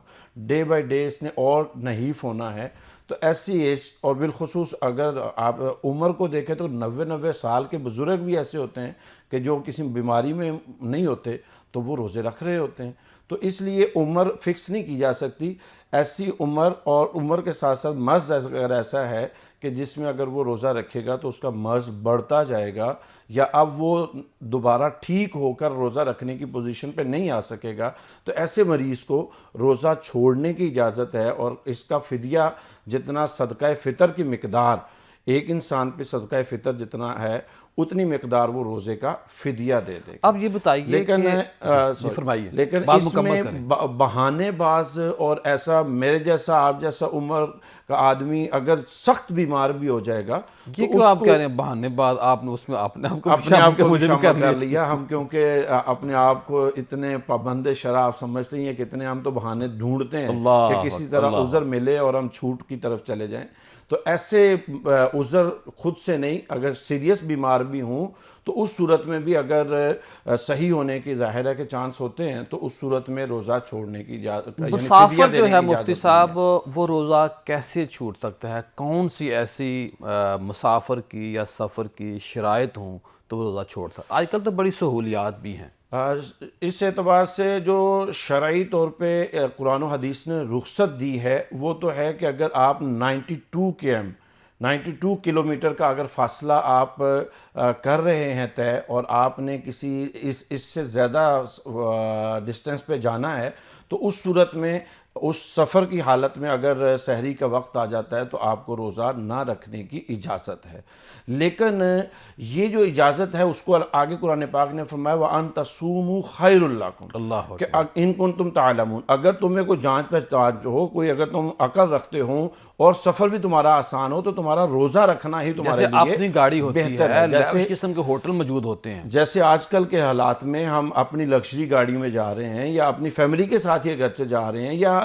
ڈے بائی ڈے اس نے اور نحیف ہونا ہے، تو ایسی ایج، اور بالخصوص اگر آپ عمر کو دیکھیں تو 90 سال کے بزرگ بھی ایسے ہوتے ہیں کہ جو کسی بیماری میں نہیں ہوتے تو وہ روزے رکھ رہے ہوتے ہیں. تو اس لیے عمر فکس نہیں کی جا سکتی. ایسی عمر اور عمر کے ساتھ ساتھ مرض اگر ایسا ہے کہ جس میں اگر وہ روزہ رکھے گا تو اس کا مرض بڑھتا جائے گا، یا اب وہ دوبارہ ٹھیک ہو کر روزہ رکھنے کی پوزیشن پہ نہیں آ سکے گا، تو ایسے مریض کو روزہ چھوڑنے کی اجازت ہے، اور اس کا فدیہ جتنا صدقہ فطر کی مقدار، ایک انسان پہ صدقہ فطر جتنا ہے اتنی مقدار وہ روزے کا فدیہ دے دے گا. اب یہ بتائیے لیکن فرمائیے، لیکن اس میں بہانے باز اور ایسا میرے جیسا آپ جیسا عمر کہ آدمی اگر سخت بیمار بھی ہو جائے گا یہ کیوں آپ کہہ رہے ہیں بہانے بعد آپ نے اس میں اپنے آپ کو اپنے آپ کو مجھے بھی شامل کر لیا ہم، کیونکہ اپنے آپ کو اتنے پابند شرع آپ سمجھتے ہیں، کتنے ہم تو بہانے ڈھونڈتے ہیں کہ کسی طرح عذر ملے اور ہم چھوٹ کی طرف چلے جائیں. تو ایسے عذر خود سے نہیں، اگر سیریس بیمار بھی ہوں تو اس صورت میں بھی اگر صحیح ہونے کی ظاہر ہے کہ چانس ہوتے ہیں تو اس صورت میں روزہ چھوڑنے کی اجازت، یعنی فدیہ مسافر دینے جو کی ہے اجازت مفتی نہیں صاحب وہ روزہ کیسے چھوٹ سکتا ہے؟ کون سی ایسی مسافر کی یا سفر کی شرائط ہوں تو وہ روزہ چھوڑ سکتا؟ آج کل تو بڑی سہولیات بھی ہیں. اس اعتبار سے جو شرعی طور پہ قرآن و حدیث نے رخصت دی ہے وہ تو ہے کہ اگر آپ 92 کلومیٹر کا اگر فاصلہ آپ کر رہے ہیں طے اور آپ نے کسی اس سے زیادہ ڈسٹینس پہ جانا ہے تو اس صورت میں اس سفر کی حالت میں اگر سحری کا وقت آ جاتا ہے تو آپ کو روزہ نہ رکھنے کی اجازت ہے. لیکن یہ جو اجازت ہے اس کو آگے قرآن پاک نے فرمایا وَأَن تَصُومُوا خَيْرٌ لَكُمْ، اللہ کہ ان کنتم تعلمون، اگر تمہیں کوئی جانچ پہچان ہو، کوئی اگر تم عقل رکھتے ہو اور سفر بھی تمہارا آسان ہو تو تمہارا روزہ رکھنا ہی تمہارے جیسے لیے اپنی گاڑی ہوتی بہتر ہے، جیسے اس قسم کے ہوٹل موجود ہوتے ہیں. جیسے آج کل کے حالات میں ہم اپنی لگژری گاڑی میں جا رہے ہیں یا اپنی فیملی کے ساتھ ہی گھر سے جا رہے ہیں، یا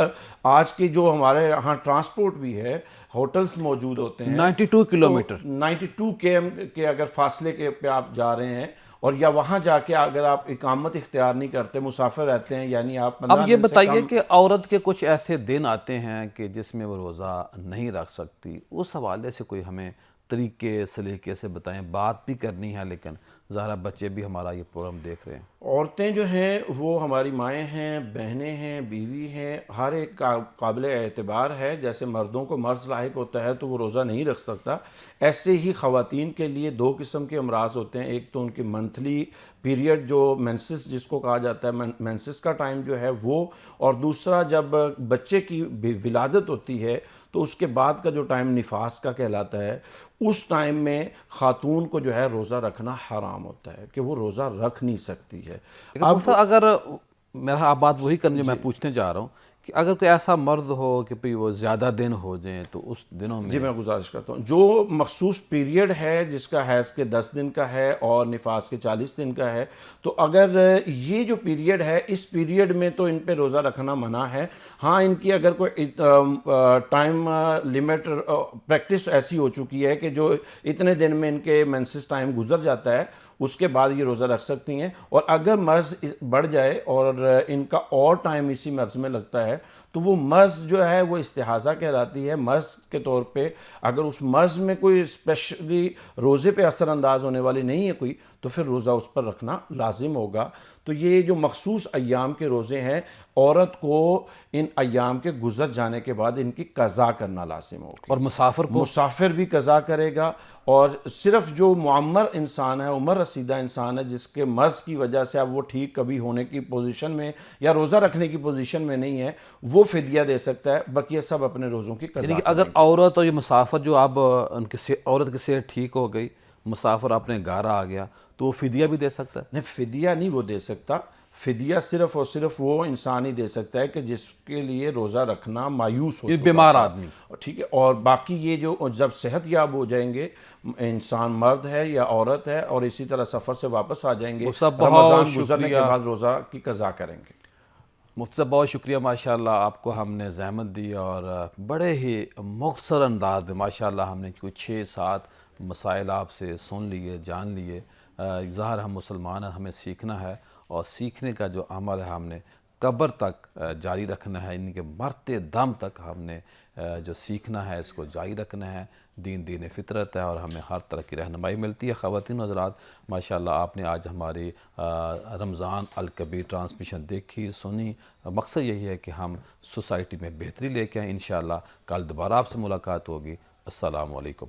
آج کی جو ہمارے یہاں ٹرانسپورٹ بھی ہے، ہوٹلز موجود ہوتے ہیں 92 کلومیٹر 92 km کے اگر فاصلے کے پہ آپ جا رہے ہیں اور یا وہاں جا کے اگر آپ اقامت اختیار نہیں کرتے، مسافر رہتے ہیں، یعنی آپ 15 اب یہ دن سے بتائیے کم. کہ عورت کے کچھ ایسے دن آتے ہیں کہ جس میں وہ روزہ نہیں رکھ سکتی، اس حوالے سے کوئی ہمیں طریقے سلیقے سے بتائیں. بات بھی کرنی ہے لیکن ظاہرہ بچے بھی ہمارا یہ پروگرام دیکھ رہے ہیں. عورتیں جو ہیں وہ ہماری مائیں ہیں، بہنیں ہیں، بیوی ہیں، ہر ایک قابل اعتبار ہے. جیسے مردوں کو مرض لاحق ہوتا ہے تو وہ روزہ نہیں رکھ سکتا، ایسے ہی خواتین کے لیے 2 قسم کے امراض ہوتے ہیں. ایک تو ان کی منتھلی پیریڈ جو مینسس جس کو کہا جاتا ہے، مینسس کا ٹائم جو ہے وہ، اور دوسرا جب بچے کی ولادت ہوتی ہے تو اس کے بعد کا جو ٹائم نفاس کا کہلاتا ہے، اس ٹائم میں خاتون کو جو ہے روزہ رکھنا حرام ہوتا ہے کہ وہ روزہ رکھ نہیں سکتی ہے. اب اگر میرا آپ بات وہی کرنے جو میں پوچھنے جا رہا ہوں کہ اگر کوئی ایسا مرد ہو کہ بھئی وہ زیادہ دن ہو جائیں تو اس دنوں میں جی میں گزارش کرتا ہوں، جو مخصوص پیریڈ ہے جس کا حیض کے 10 دن کا ہے اور نفاس کے 40 دن کا ہے، تو اگر یہ جو پیریڈ ہے اس پیریڈ میں تو ان پہ روزہ رکھنا منع ہے. ہاں ان کی اگر کوئی ٹائم لیمٹ پریکٹس ایسی ہو چکی ہے کہ جو اتنے دن میں ان کے مینسس ٹائم گزر جاتا ہے اس کے بعد یہ روزہ رکھ سکتی ہیں. اور اگر مرض بڑھ جائے اور ان کا اور ٹائم اسی مرض میں لگتا ہے تو وہ مرض جو ہے وہ استحاضہ کہلاتی ہے. مرض کے طور پہ اگر اس مرض میں کوئی اسپیشلی روزے پہ اثر انداز ہونے والی نہیں ہے کوئی تو پھر روزہ اس پر رکھنا لازم ہوگا. تو یہ جو مخصوص ایام کے روزے ہیں عورت کو ان ایام کے گزر جانے کے بعد ان کی قضا کرنا لازم ہوگی. اور مسافر بھی قضا کرے گا. اور صرف جو معمر انسان ہے، عمر رسیدہ انسان ہے جس کے مرض کی وجہ سے اب وہ ٹھیک کبھی ہونے کی پوزیشن میں یا روزہ رکھنے کی پوزیشن میں نہیں ہے، وہ فدیہ دے سکتا ہے. بقیہ سب اپنے روزوں کی قضا. یعنی کہ اگر عورت اور یہ مسافر جو اب ان کی عورت کی صحت ٹھیک ہو گئی، مسافر اپنے گھر آ گیا تو وہ فدیہ بھی دے سکتا ہے؟ نہیں، فدیہ نہیں وہ دے سکتا. فدیہ صرف اور صرف وہ انسان ہی دے سکتا ہے کہ جس کے لیے روزہ رکھنا مایوس ہو چکا ہے، بیمار آدمی. ٹھیک ہے. اور باقی یہ جو جب صحت یاب ہو جائیں گے، انسان مرد ہے یا عورت ہے اور اسی طرح سفر سے واپس آ جائیں گے، رمضان گزرنے کے بعد روزہ کی قضا کریں گے. مفتی صاحب بہت شکریہ، ماشاءاللہ آپ کو ہم نے زحمت دی اور بڑے ہی مختصر انداز میں ماشاءاللہ ہم نے کوئی 6-7 مسائل آپ سے سن لیے، جان لیے. ظاہر ہم مسلمان ہیں، ہمیں سیکھنا ہے اور سیکھنے کا جو عمل ہے ہم نے قبر تک جاری رکھنا ہے. ان کے مرتے دم تک ہم نے جو سیکھنا ہے اس کو جاری رکھنا ہے. دین فطرت ہے اور ہمیں ہر طرح کی رہنمائی ملتی ہے. خواتین و حضرات ماشاءاللہ آپ نے آج ہماری رمضان الکبیر ٹرانسمیشن دیکھی، سنی. مقصد یہی ہے کہ ہم سوسائٹی میں بہتری لے کے آئیں. انشاءاللہ کل دوبارہ آپ سے ملاقات ہوگی. السلام علیکم.